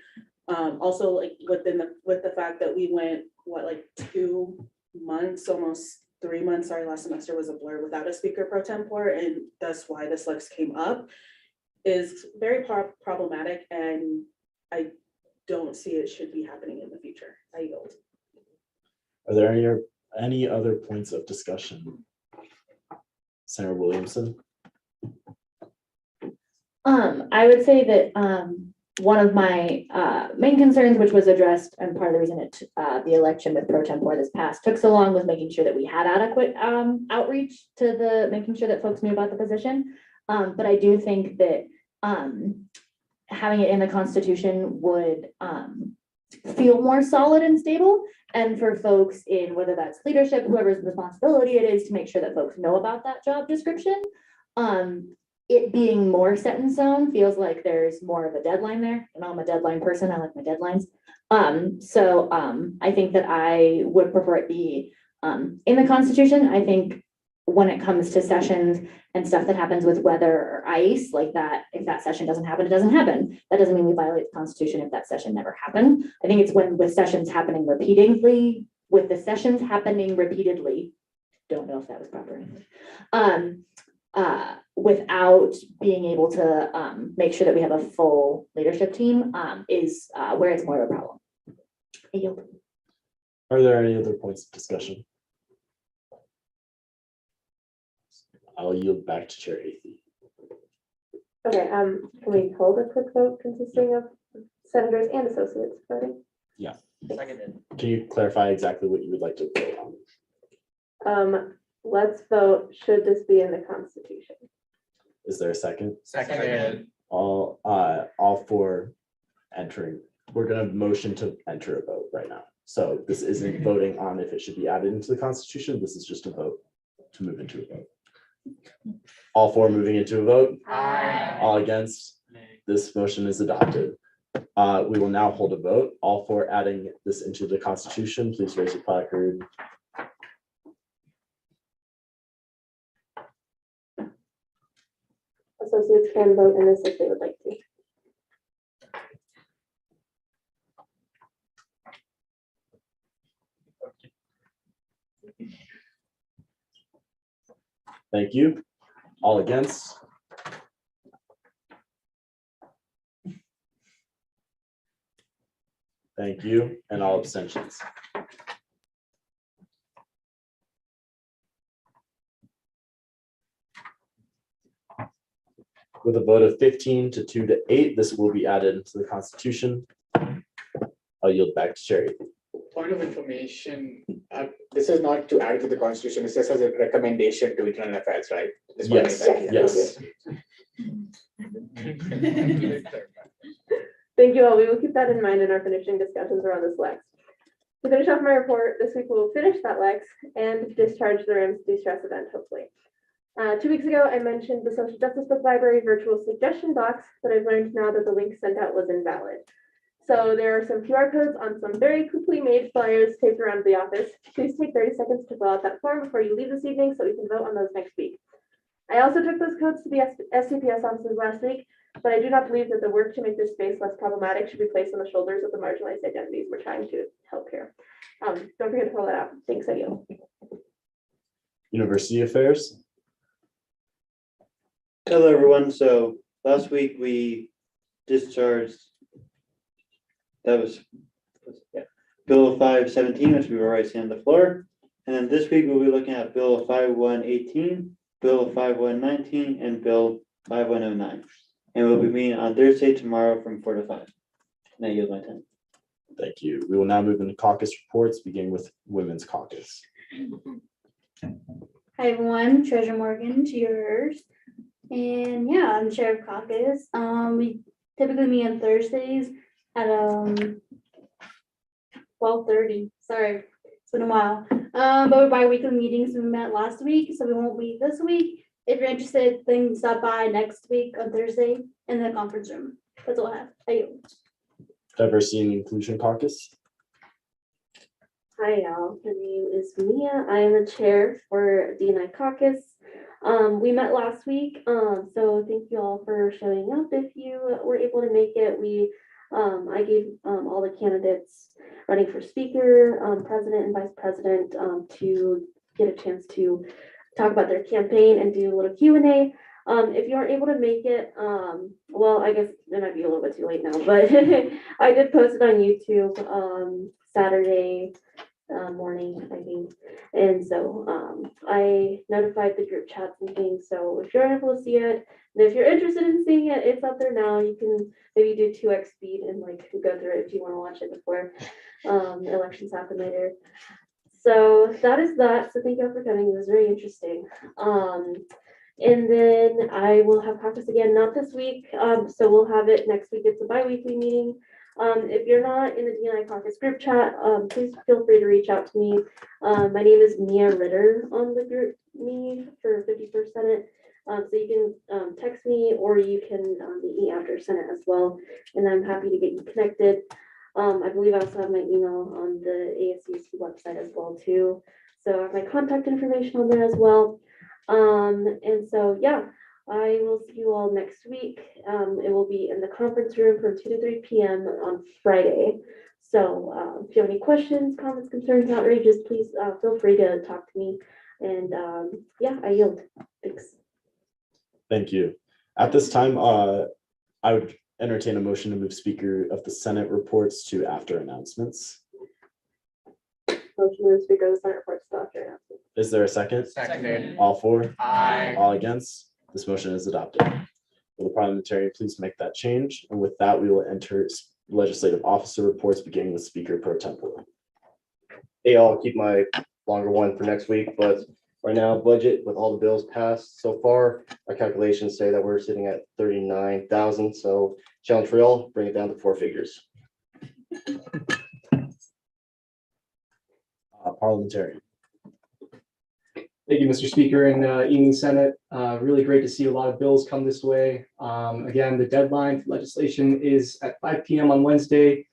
Also, like with the fact that we went, what, like 2 months, almost 3 months, sorry, last semester was a blur without a Speaker pro tempore, and that's why this Lex came up, is very problematic, and I don't see it should be happening in the future. I yield. Are there any other points of discussion? Senator Williamson. I would say that one of my main concerns, which was addressed, and part of the reason the election with pro tempore this past took so long, was making sure that we had adequate outreach to making sure that folks knew about the position. But I do think that having it in the Constitution would feel more solid and stable. And for folks in, whether that's leadership, whoever's responsibility it is to make sure that folks know about that job description, it being more set in stone feels like there's more of a deadline there. And I'm a deadline person, I like my deadlines. So I think that I would prefer it be in the Constitution. I think when it comes to sessions and stuff that happens with weather or ice like that, if that session doesn't happen, it doesn't happen. That doesn't mean we violate the Constitution if that session never happened. I think it's when with sessions happening repeatedly, don't know if that was proper English, without being able to make sure that we have a full leadership team is where it's more of a problem. I yield. Are there any other points of discussion? I'll yield back to Chair Athey. Okay, can we hold a quick vote consisting of senators and associates voting? Yeah. Seconded. Can you clarify exactly what you would like to vote on? let's vote, should this be in the Constitution? Is there a second? Seconded. All for entering. We're gonna motion to enter a vote right now. So this isn't voting on if it should be added into the Constitution. This is just a vote to move into a vote. All for moving into a vote? Aye. All against? This motion is adopted. We will now hold a vote. All for adding this into the Constitution, please raise your placard. Associates can vote in this if they would like to. Thank you. All against? Thank you, and all abstentions. With a vote of 15 to 2 to 8, this will be added into the Constitution. I'll yield back to Sherry. Point of information, this is not to add to the constitution, it's just as a recommendation to internal affairs, right? Just wanna make Yes, that clear. yes. Thank you all. We will keep that in mind in our finishing discussions around this Lex. To finish off my report, this week we will finish that Lex and discharge the RIMS de-stress event, hopefully. 2 weeks ago, I mentioned the Social Justice Book Library virtual suggestion box, but I've learned now that the link sent out was invalid. So there are some QR codes on some very quickly made flyers taped around the office. Please take 30 seconds to fill out that form before you leave this evening so we can vote on those next week. I also took those codes to the SCPS offices last week, but I do not believe that the work to make this space less problematic should be placed on the shoulders of the marginalized identities we're trying to help here. Don't forget to fill that out. Thanks, I yield. University Affairs. Hello, everyone. So last week we discharged, that was Bill 517, which we were already seeing on the floor. And then this week we'll be looking at Bill 5118, Bill 5119, and Bill 5109. And we'll be meeting on Thursday tomorrow from 4 to 5. And I yield my time. Thank you. We will now move into caucus reports, beginning with Women's Caucus. Hi, everyone. Treasurer Morgan to yours. And yeah, I'm the chair of caucus. We typically meet on Thursdays at 12:30. Sorry, it's been a while. But we're bi-weekly meetings. We met last week, so we won't meet this week. If you're interested, then stop by next week on Thursday in the conference room. That's all I have. Diversity and Inclusion Caucus. Hi, y'all. My name is Mia. I am the chair for D&I caucus. We met last week, so thank you all for showing up. If you were able to make it, I gave all the candidates running for speaker, president, and vice president to get a chance to talk about their campaign and do a little Q&A. If you aren't able to make it, well, I guess it might be a little bit too late now, but I did post it on YouTube Saturday morning, I think. And so I notified the group chats and things. So if you're able to see it, and if you're interested in seeing it, it's up there now. You can maybe do 2x speed and like go through it if you want to watch it before elections happen later. So that is that. So thank you all for coming. It was very interesting. And then I will have caucus again, not this week. So we'll have it next week. It's a bi-weekly meeting. If you're not in the D&I caucus group chat, please feel free to reach out to me. My name is Mia Ritter on the group me for 51st Senate. So you can text me or you can meet me after Senate as well. And I'm happy to get you connected. I believe I also have my email on the ASCSU website as well too. So I have my contact information on there as well. And so, yeah, I will see you all next week. It will be in the conference room from 2 to 3 p.m. on Friday. So if you have any questions, comments, concerns, outrages, please feel free to talk to me. And yeah, I yield. Thanks. Thank you. At this time, I would entertain a motion to move Speaker of the Senate reports to after announcements. Motion to move Speaker of the Senate reports to after announcements. Is there a second? Seconded. All for? Aye. All against? This motion is adopted. Will the parliamentarian please make that change? And with that, we will enter legislative officer reports, beginning with Speaker Pro Tempore. Hey, I'll keep my longer one for next week, but Right now, budget with all the bills passed so far, our calculations say that we're sitting at 39,000. So challenge for y'all, bring it down to four figures. Parliamentarian. Thank you, Mr. Speaker and Evening Senate. Really great to see a lot of bills come this way. Again, the deadline for legislation is at 5 p.m. on Wednesday.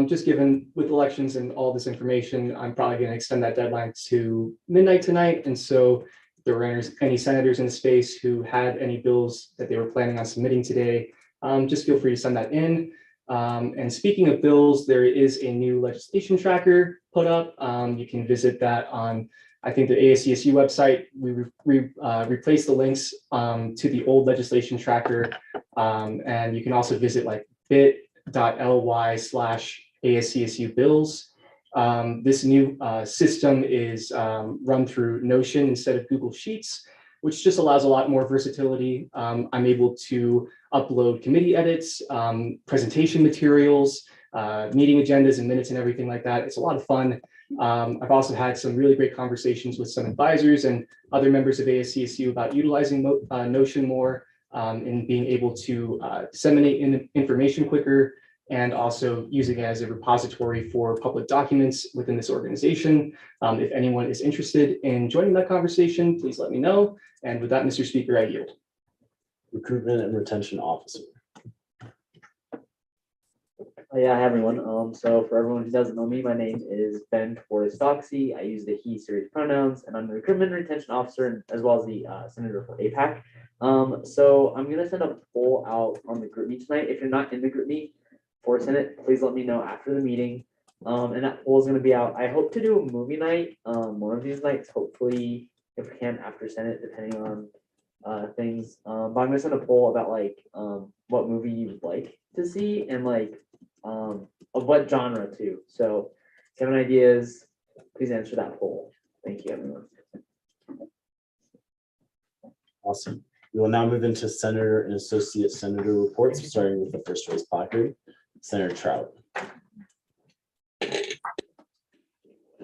Just given with elections and all this information, I'm probably going to extend that deadline to midnight tonight. And so if there were any senators in the space who had any bills that they were planning on submitting today, just feel free to send that in. And speaking of bills, there is a new legislation tracker put up. You can visit that on, I think, the ASCSU website. We replaced the links to the old legislation tracker. And you can also visit like bit.ly/ASCSU bills. This new system is run through Notion instead of Google Sheets, which just allows a lot more versatility. I'm able to upload committee edits, presentation materials, meeting agendas and minutes and everything like that. It's a lot of fun. I've also had some really great conversations with some advisors and other members of ASCSU about utilizing Notion more and being able to disseminate information quicker, and also using it as a repository for public documents within this organization. If anyone is interested in joining that conversation, please let me know. And with that, Mr. Speaker, I yield. Recruitment and Retention Officer. Yeah, hi everyone. So for everyone who doesn't know me, my name is Ben Torres-Doxy. I use the he series pronouns, and I'm the Recruitment and Retention Officer, as well as the Senator for APAC. So I'm gonna send a poll out on the group meet tonight. If you're not in the group meet for Senate, please let me know after the meeting. And that poll is gonna be out. I hope to do a movie night one of these nights, hopefully, if we can, after Senate, depending on things. But I'm gonna send a poll about like what movie you would like to see, and like of what genre too. So if you have any ideas, please answer that poll. Thank you, everyone. Awesome. We will now move into Senator and Associate Senator reports, starting with the first race placard. Senator Trout.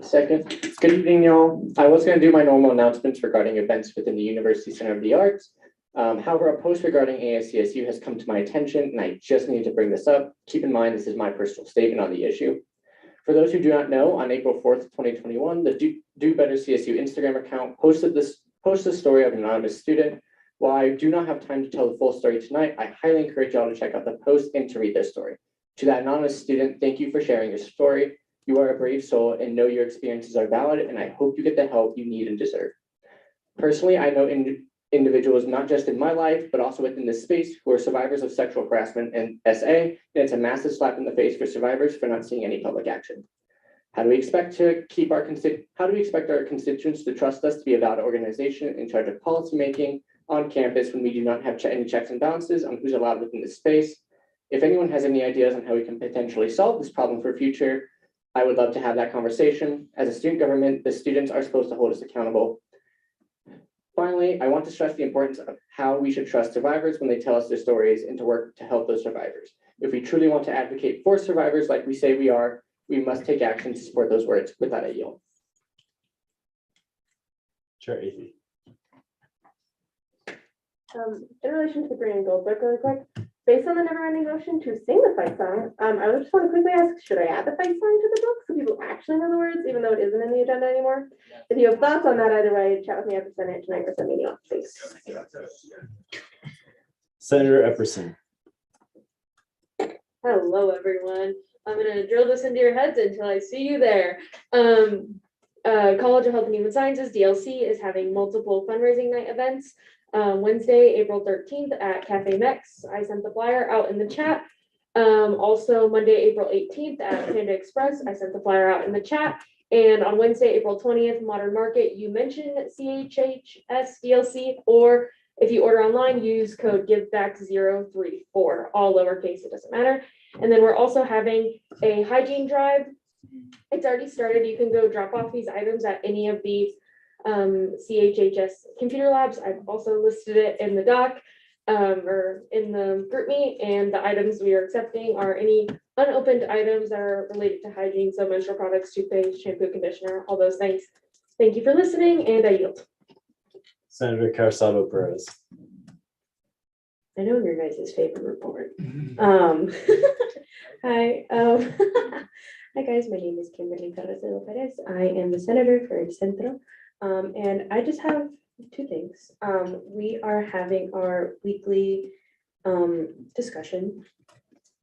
Second, good evening, y'all. I was going to do my normal announcements regarding events within the University Center of the Arts. However, a post regarding ASCSU has come to my attention, and I just needed to bring this up. Keep in mind, this is my personal statement on the issue. For those who do not know, on April 4th, 2021, the Do Better CSU Instagram account posted the story of an anonymous student. While I do not have time to tell the full story tonight, I highly encourage y'all to check out the post and to read their story. To that anonymous student, thank you for sharing your story. You are a brave soul and know your experiences are valid, and I hope you get the help you need and deserve. Personally, I know individuals, not just in my life, but also within this space, who are survivors of sexual harassment and SA, and it's a massive slap in the face for survivors for not seeing any public action. How do we expect our constituents to trust us to be a valid organization in charge of policymaking on campus when we do not have any checks and balances on who's allowed within this space? If anyone has any ideas on how we can potentially solve this problem for future, I would love to have that conversation. As a student government, the students are supposed to hold us accountable. Finally, I want to stress the importance of how we should trust survivors when they tell us their stories and to work to help those survivors. If we truly want to advocate for survivors like we say we are, we must take action to support those words. With that, I yield. Chair Athey. In relation to the green and gold book really quick, based on the never ending motion to sing the fight song, I would just want to quickly ask, should I add the fight song to the book so people actually know the words, even though it isn't in the agenda anymore? If you have thoughts on that either way, chat with me after Senate tonight or send me an email, please. Senator Epperson. Hello, everyone. I'm gonna drill this into your heads until I see you there. College of Health and Human Sciences, DLC, is having multiple fundraising night events. Wednesday, April 13th at Cafe Mex. I sent the flyer out in the chat. Also Monday, April 18th at Panda Express. I sent the flyer out in the chat. And on Wednesday, April 20th, Modern Market, you mentioned CHHS DLC, or if you order online, use code GiveBack034, all lowercase, it doesn't matter. And then we're also having a hygiene drive. It's already started. You can go drop off these items at any of the CHHS computer labs. I've also listed it in the doc or in the group meet, and the items we are accepting are any unopened items that are related to hygiene, so menstrual products, toothpaste, shampoo, conditioner, all those things. Thank you for listening, and I yield. Senator Carasado Perez. I know your guys' favorite report. Hi, hi guys, my name is Kimberly Carrasco Perez. I am the senator for El Centro. And I just have two things. We are having our weekly discussion.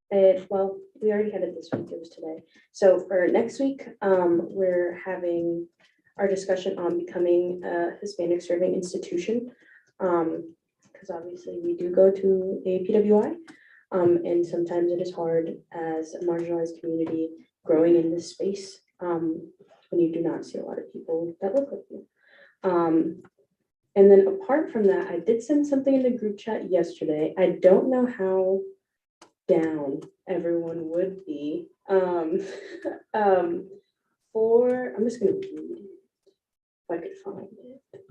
And well, we already had it this week, it was today. So for next week, we're having our discussion on becoming a Hispanic serving institution. Because obviously we do go to a PWI. And sometimes it is hard as a marginalized community growing in this space when you do not see a lot of people that look like you. And then apart from that, I did send something in the group chat yesterday. I don't know how down everyone would be I'm just gonna read it if I could find it.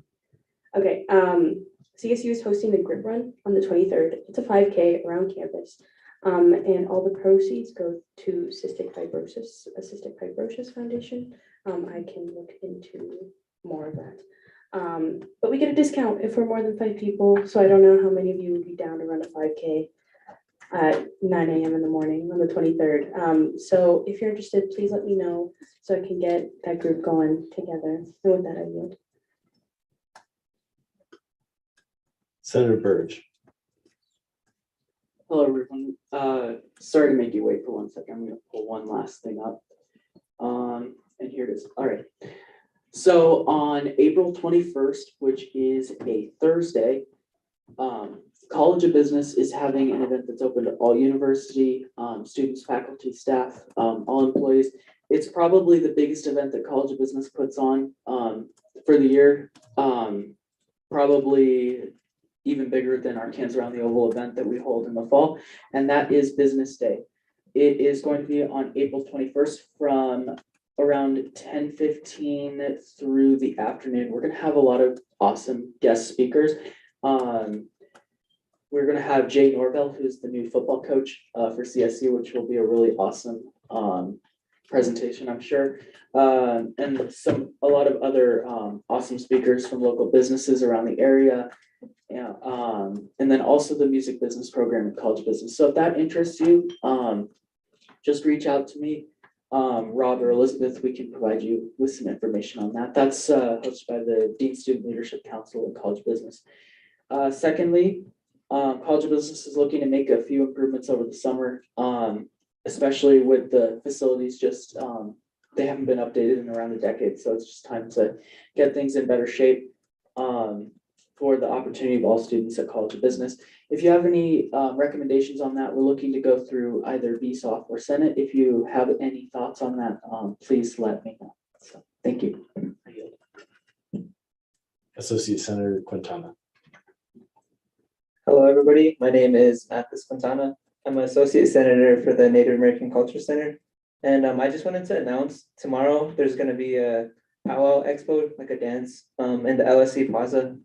Okay, CSU is hosting the Grip Run on the 23rd. It's a 5K around campus. And all the proceeds go to Cystic Fibrosis Foundation. I can look into more of that. But we get a discount if we're more than 5 people. So I don't know how many of you would be down to run a 5K at 9 a.m. in the morning on the 23rd. So if you're interested, please let me know so I can get that group going together. And with that, I yield. Senator Burge. Hello, everyone. Sorry to make you wait for 1 second. I'm gonna pull one last thing up. And here it is. All right. So on April 21st, which is a Thursday, College of Business is having an event that's open to all university students, faculty, staff, all employees. It's probably the biggest event that College of Business puts on for the year. Probably even bigger than our Cans Around the Oval event that we hold in the fall, and that is Business Day. It is going to be on April 21st from around 10:15 through the afternoon. We're going to have a lot of awesome guest speakers. We're going to have Jay Norvell, who's the new football coach for CSU, which will be a really awesome presentation, I'm sure. And a lot of other awesome speakers from local businesses around the area. Yeah, and then also the music business program at College of Business. So if that interests you, just reach out to me, Rob or Elizabeth. We can provide you with some information on that. That's hosted by the Dean Student Leadership Council at College of Business. Secondly, College of Business is looking to make a few improvements over the summer, especially with the facilities. Just they haven't been updated in around a decade, so it's just time to get things in better shape. For the opportunity of all students at College of Business. If you have any recommendations on that, we're looking to go through either BSOF or Senate. If you have any thoughts on that, please let me know. So, thank you. Associate Senator Quintana. Hello, everybody. My name is Mathis Quintana. I'm an Associate Senator for the Native American Culture Center. And I just wanted to announce tomorrow there's going to be a powwow expo, like a dance in the LSC Plaza.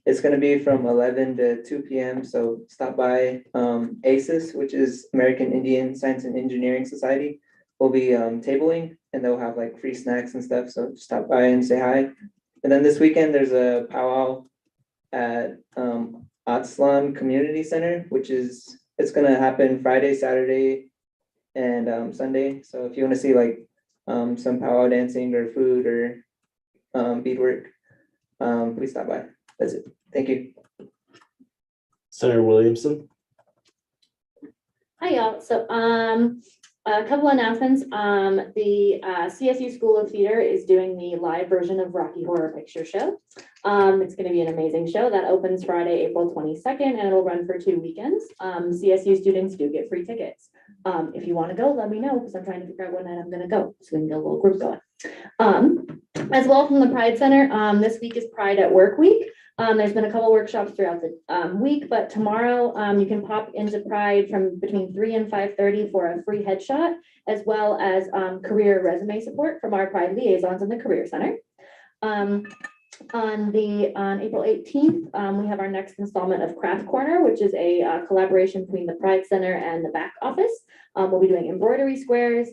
It's going to be from 11 to 2 p.m. So stop by. ASCSU, which is American Indian Science and Engineering Society, will be tabling, and they'll have like free snacks and stuff. So just stop by and say hi. And then this weekend there's a powwow at Atslan Community Center, it's going to happen Friday, Saturday, and Sunday. So if you want to see like some powwow dancing or food or beadwork, please stop by. That's it. Thank you. Senator Williamson. Hi, y'all. So a couple announcements. The CSU School of Theater is doing the live version of Rocky Horror Picture Show. It's going to be an amazing show that opens Friday, April 22nd, and it'll run for 2 weekends. CSU students do get free tickets. If you want to go, let me know, because I'm trying to figure out when night I'm going to go, so we can get a little group going. As well, from the Pride Center, this week is Pride at Work Week. There's been a couple workshops throughout the week, but tomorrow you can pop into Pride from between 3 and 5:30 for a free headshot, as well as career resume support from our Pride liaisons in the Career Center. On April 18th, we have our next installment of Craft Corner, which is a collaboration between the Pride Center and the back office. We'll be doing embroidery squares.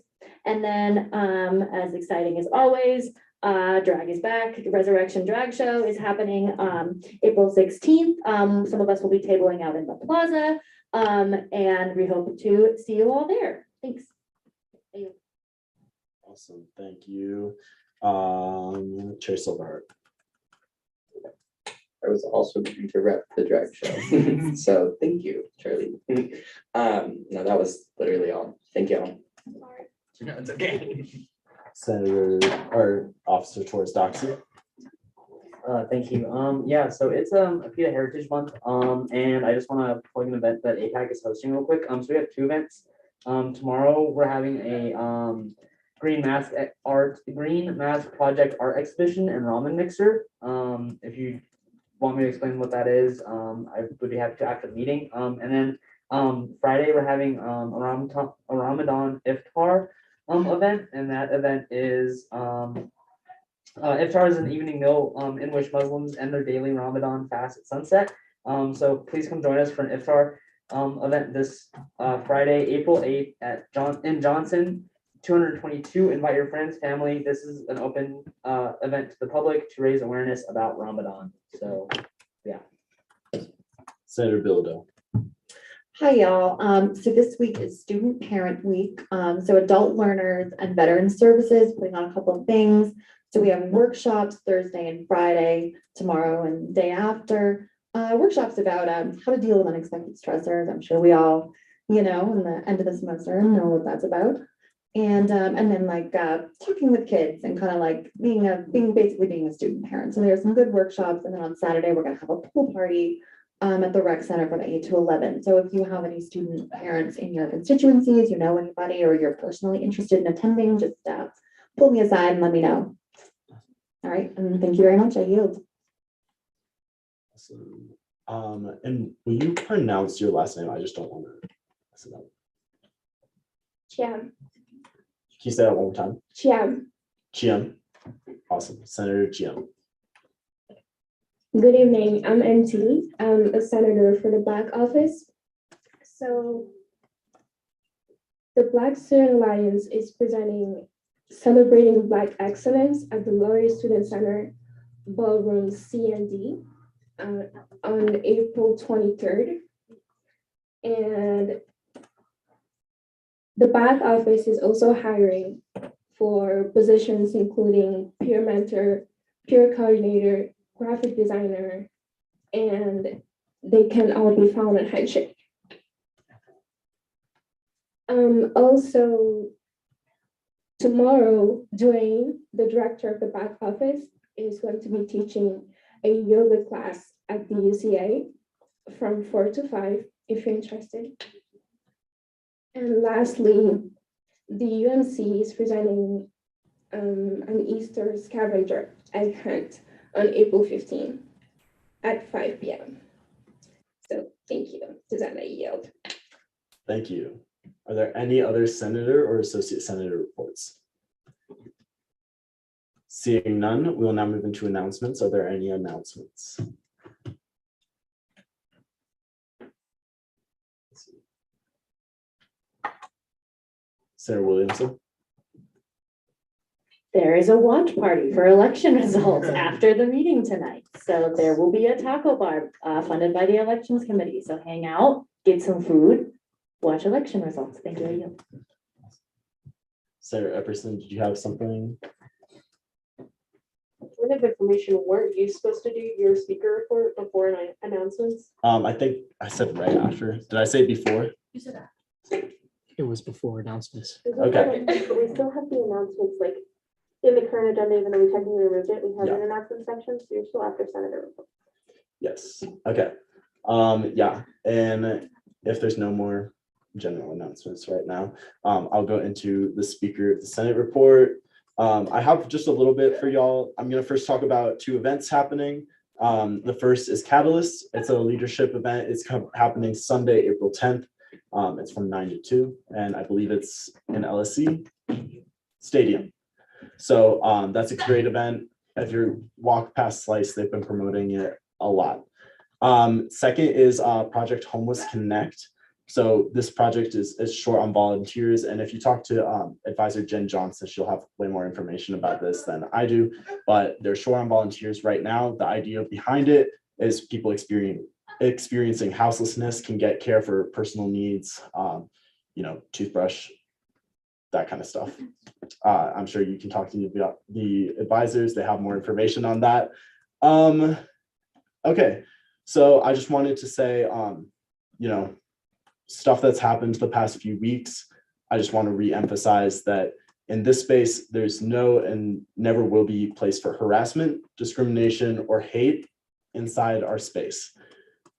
And then, as exciting as always, Drag is back. Resurrection Drag Show is happening April 16th. Some of us will be tabling out in the plaza. And we hope to see you all there. Thanks. Awesome, thank you. Chair Silverheart. I was also going to rep the drag show. So thank you, Charlie. No, that was literally all. Thank you all. No, it's okay. Senator or Officer Torres Doxy. Thank you. Yeah, so it's PETA Heritage Month. And I just want to plug an event that APAC is hosting real quick. So we have two events. Tomorrow we're having a green mask project art exhibition and ramen mixer. If you want me to explain what that is, I would be happy to after the meeting. And then Friday we're having a Ramadan iftar event, and that event is iftar is an evening meal in which Muslims end their daily Ramadan fast at sunset. So please come join us for an iftar event this Friday, April 8th in Johnson, 222. Invite your friends, family. This is an open event to the public to raise awareness about Ramadan. So, yeah. Senator Bilodeau. Hi, y'all. So this week is Student Parent Week. So adult learners and veteran services putting on a couple of things. So we have workshops Thursday and Friday, tomorrow and day after. Workshops about how to deal with unexpected stressors. I'm sure we all, in the end of the semester know what that's about. And then like talking with kids and kind of like being a student parent. So there's some good workshops. And then on Saturday, we're gonna have a pool party at the rec center from 8 to 11. So if you have any student parents in your constituencies, anybody, or you're personally interested in attending, just pull me aside and let me know. All right, and thank you very much. I yield. Awesome. And will you pronounce your last name? I just don't want to mess it up. Chiam. Can you say that one more time? Chiam. Chiam. Awesome. Senator Chiam. Good evening. I'm NT. I'm a senator for the Black office. So the Black Student Alliance is presenting Celebrating Black Excellence at the Laurier Student Center Ballroom C and D on April 23rd. And the Black office is also hiring for positions including peer mentor, peer coordinator, graphic designer, and they can all be found on Handshake. Also, tomorrow, Dwayne, the director of the back office, is going to be teaching a yoga class at the UCA from 4 to 5, if you're interested. And lastly, the UMC is presenting an Easter scavenger egg hunt on April 15 at 5 p.m. So thank you. Does that yield? Thank you. Are there any other senator or associate senator reports? Seeing none, we will now move into announcements. Are there any announcements? Senator Williamson. There is a watch party for election results after the meeting tonight. So there will be a taco bar funded by the elections committee. So hang out, get some food, watch election results. Thank you. Senator Epperson, did you have something? Point of information, weren't you supposed to do your speaker report before announcements? I think I said right after. Did I say before? You said that. It was before announcements. Okay. But we still have the announcements like in the current agenda, even though we technically removed it, we have an announcement section, so you're still after Senator report. Yes. Okay. Yeah. And if there's no more general announcements right now, I'll go into the Speaker of the Senate report. I have just a little bit for y'all. I'm going to first talk about two events happening. The first is Catalyst. It's a leadership event. It's happening Sunday, April 10th. It's from 9 to 2, and I believe it's in LSC Stadium. So that's a great event. If you walk past Slice, they've been promoting it a lot. Second is Project Homeless Connect. So this project is short on volunteers. And if you talk to advisor Jen Johnson, she'll have way more information about this than I do, but they're short on volunteers right now. The idea behind it is people experiencing houselessness can get care for personal needs, toothbrush, that kind of stuff. I'm sure you can talk to the advisors. They have more information on that. Okay, so I just wanted to say, stuff that's happened the past few weeks. I just want to re-emphasize that in this space, there's no and never will be place for harassment, discrimination, or hate inside our space.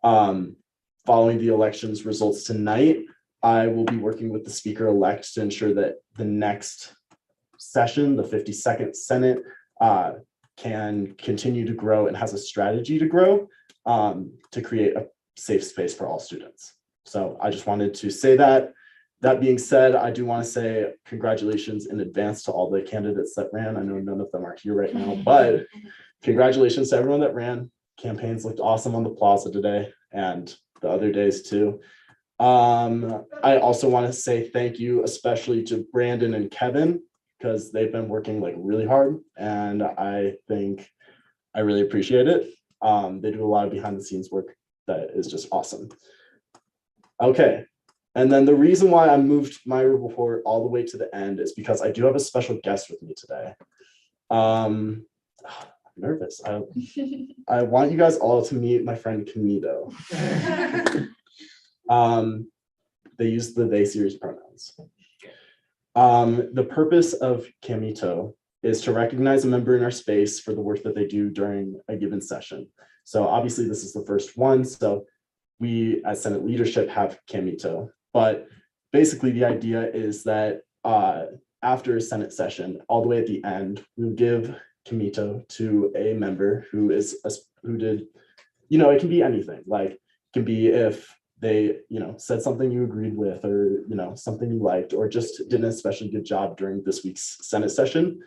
Following the elections results tonight, I will be working with the speaker-elect to ensure that the next session, the 52nd Senate, can continue to grow and has a strategy to grow to create a safe space for all students. So I just wanted to say that. That being said, I do want to say congratulations in advance to all the candidates that ran. I know none of them are here right now, but congratulations to everyone that ran. Campaigns looked awesome on the plaza today and the other days too. I also want to say thank you, especially to Brandon and Kevin, because they've been working like really hard, and I think I really appreciate it. They do a lot of behind the scenes work that is just awesome. Okay, and then the reason why I moved my report all the way to the end is because I do have a special guest with me today. I'm nervous. I want you guys all to meet my friend Camito. They use the they series pronouns. The purpose of Camito is to recognize a member in our space for the work that they do during a given session. So obviously this is the first one, so we as Senate leadership have Camito, but basically the idea is that after a Senate session, all the way at the end, we'll give Camito to a member who did, it can be anything, like it can be if they, said something you agreed with, or, something you liked, or just did an especially good job during this week's Senate session,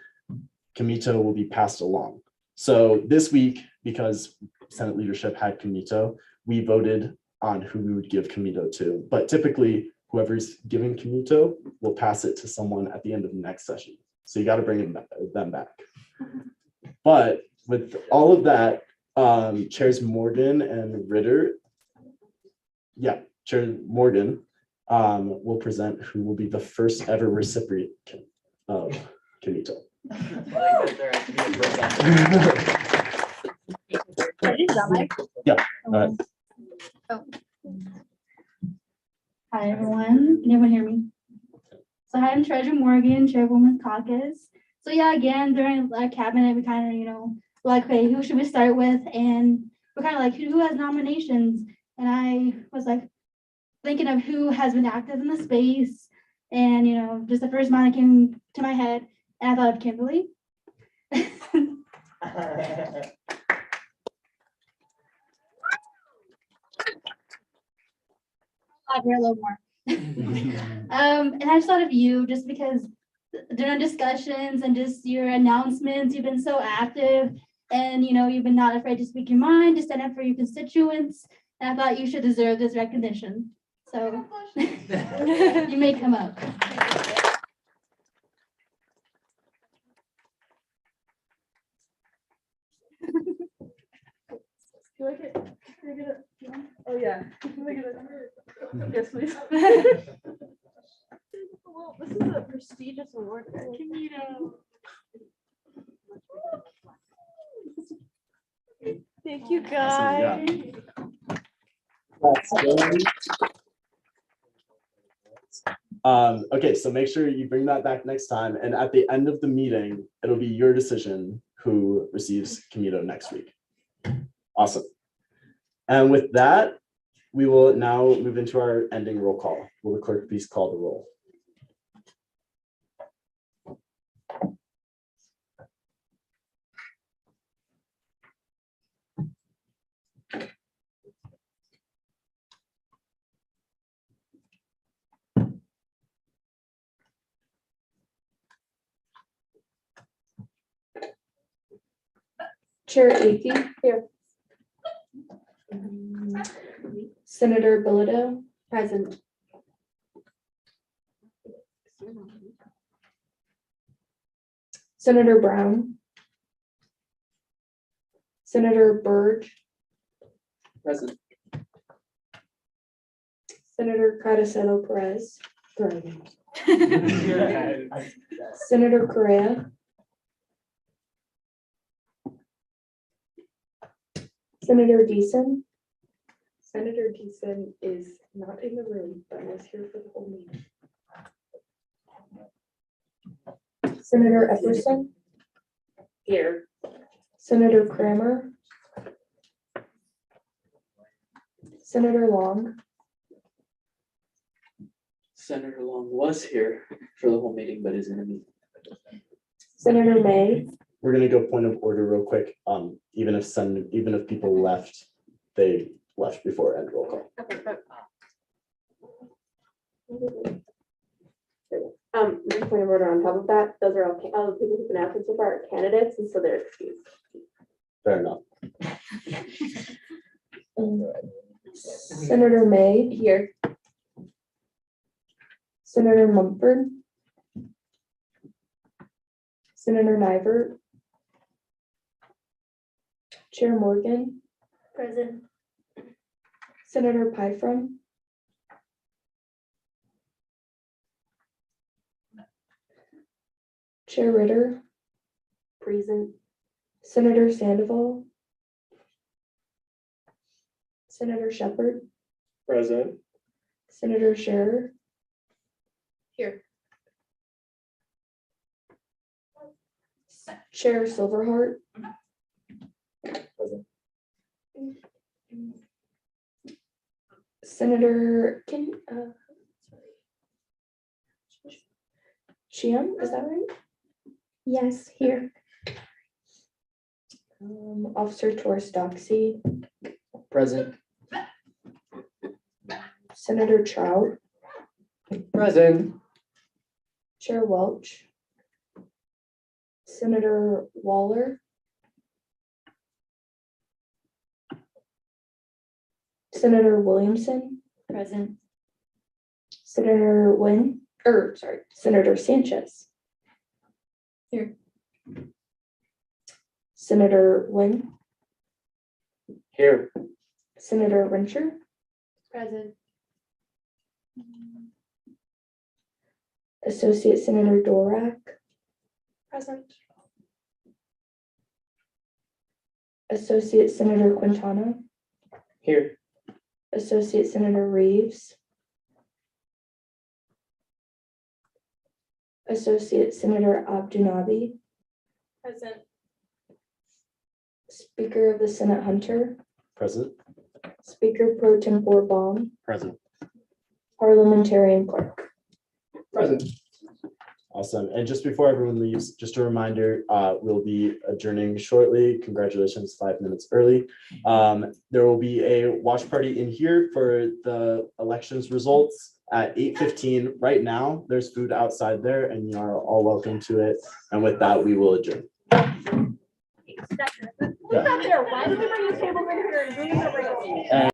Camito will be passed along. So this week, because Senate leadership had Camito, we voted on who we would give Camito to, but typically whoever's giving Camito will pass it to someone at the end of the next session. So you got to bring them back. But with all of that, Chairs Morgan and Ritter, Chair Morgan will present who will be the first ever recipient of Camito. Yeah. Oh. Hi, everyone. Can everyone hear me? So hi, I'm Treasurer Morgan, Chairwoman Caucus. So yeah, again, during cabinet, we kind of, like, okay, who should we start with? And we're kind of like, who has nominations? And I was like, thinking of who has been active in the space. And, just the first mind that came to my head. And I thought of Kimberly. I'll hear a little more. And I just thought of you just because during discussions and just your announcements, you've been so active, and you've been not afraid to speak your mind, to stand up for your constituents. And I thought you should deserve this recognition. So you may come up. Do I get it? Oh, yeah. Can I get it? Yes, please. Well, this is a prestigious award. Thank you, guys. Okay, so make sure you bring that back next time. And at the end of the meeting, it'll be your decision who receives Camito next week. Awesome. And with that, we will now move into our ending roll call. Will the clerk please call the roll? Chair Akey. Here. Senator Bilodeau. Present. Senator Brown, Senator Byrd, Present. Senator Caracelo Perez, Senator Correa, Senator Deason. Senator Deason is not in the room, but was here for the whole meeting. Senator Epperson, Here. Senator Kramer, Senator Long, Senator Long was here for the whole meeting, but is in a meeting. Senator May, We're gonna go point of order real quick. Even if people left, they left before end roll call. Okay, but. Just point of order on top of that, those are all the people who've been absent so far are candidates, and so they're excused. Fair enough. Senator May. Here. Senator Mumford, Senator Nivert, Chair Morgan, Present. Senator Pyfrom, Chair Ritter, Present. Senator Sandoval, Senator Shepherd, Present. Senator Scherer, Here. Chair Silverheart, Senator Chiam, is that right? Yes, here. Officer Torstoxy, Present. Senator Trout, Present. Chair Welch, Senator Waller, Senator Williamson, Present. Senator Senator Sanchez. Here. Senator Nguyen, Here. Senator Rencher, Present. Associate Senator Dorak, Present. Associate Senator Quintana, Here. Associate Senator Reeves, Associate Senator Abdunabi, Present. Speaker of the Senate Hunter, Present. Speaker Pro Tempore Baum, Present. Parliamentarian Clerk. Present. Awesome. And just before everyone leaves, just a reminder, we'll be adjourning shortly. Congratulations, 5 minutes early. There will be a watch party in here for the elections results at 8:15. Right now, there's food outside there and you are all welcome to it. And with that, we will adjourn. Who's out there? Why did they bring the table in here and bring it over?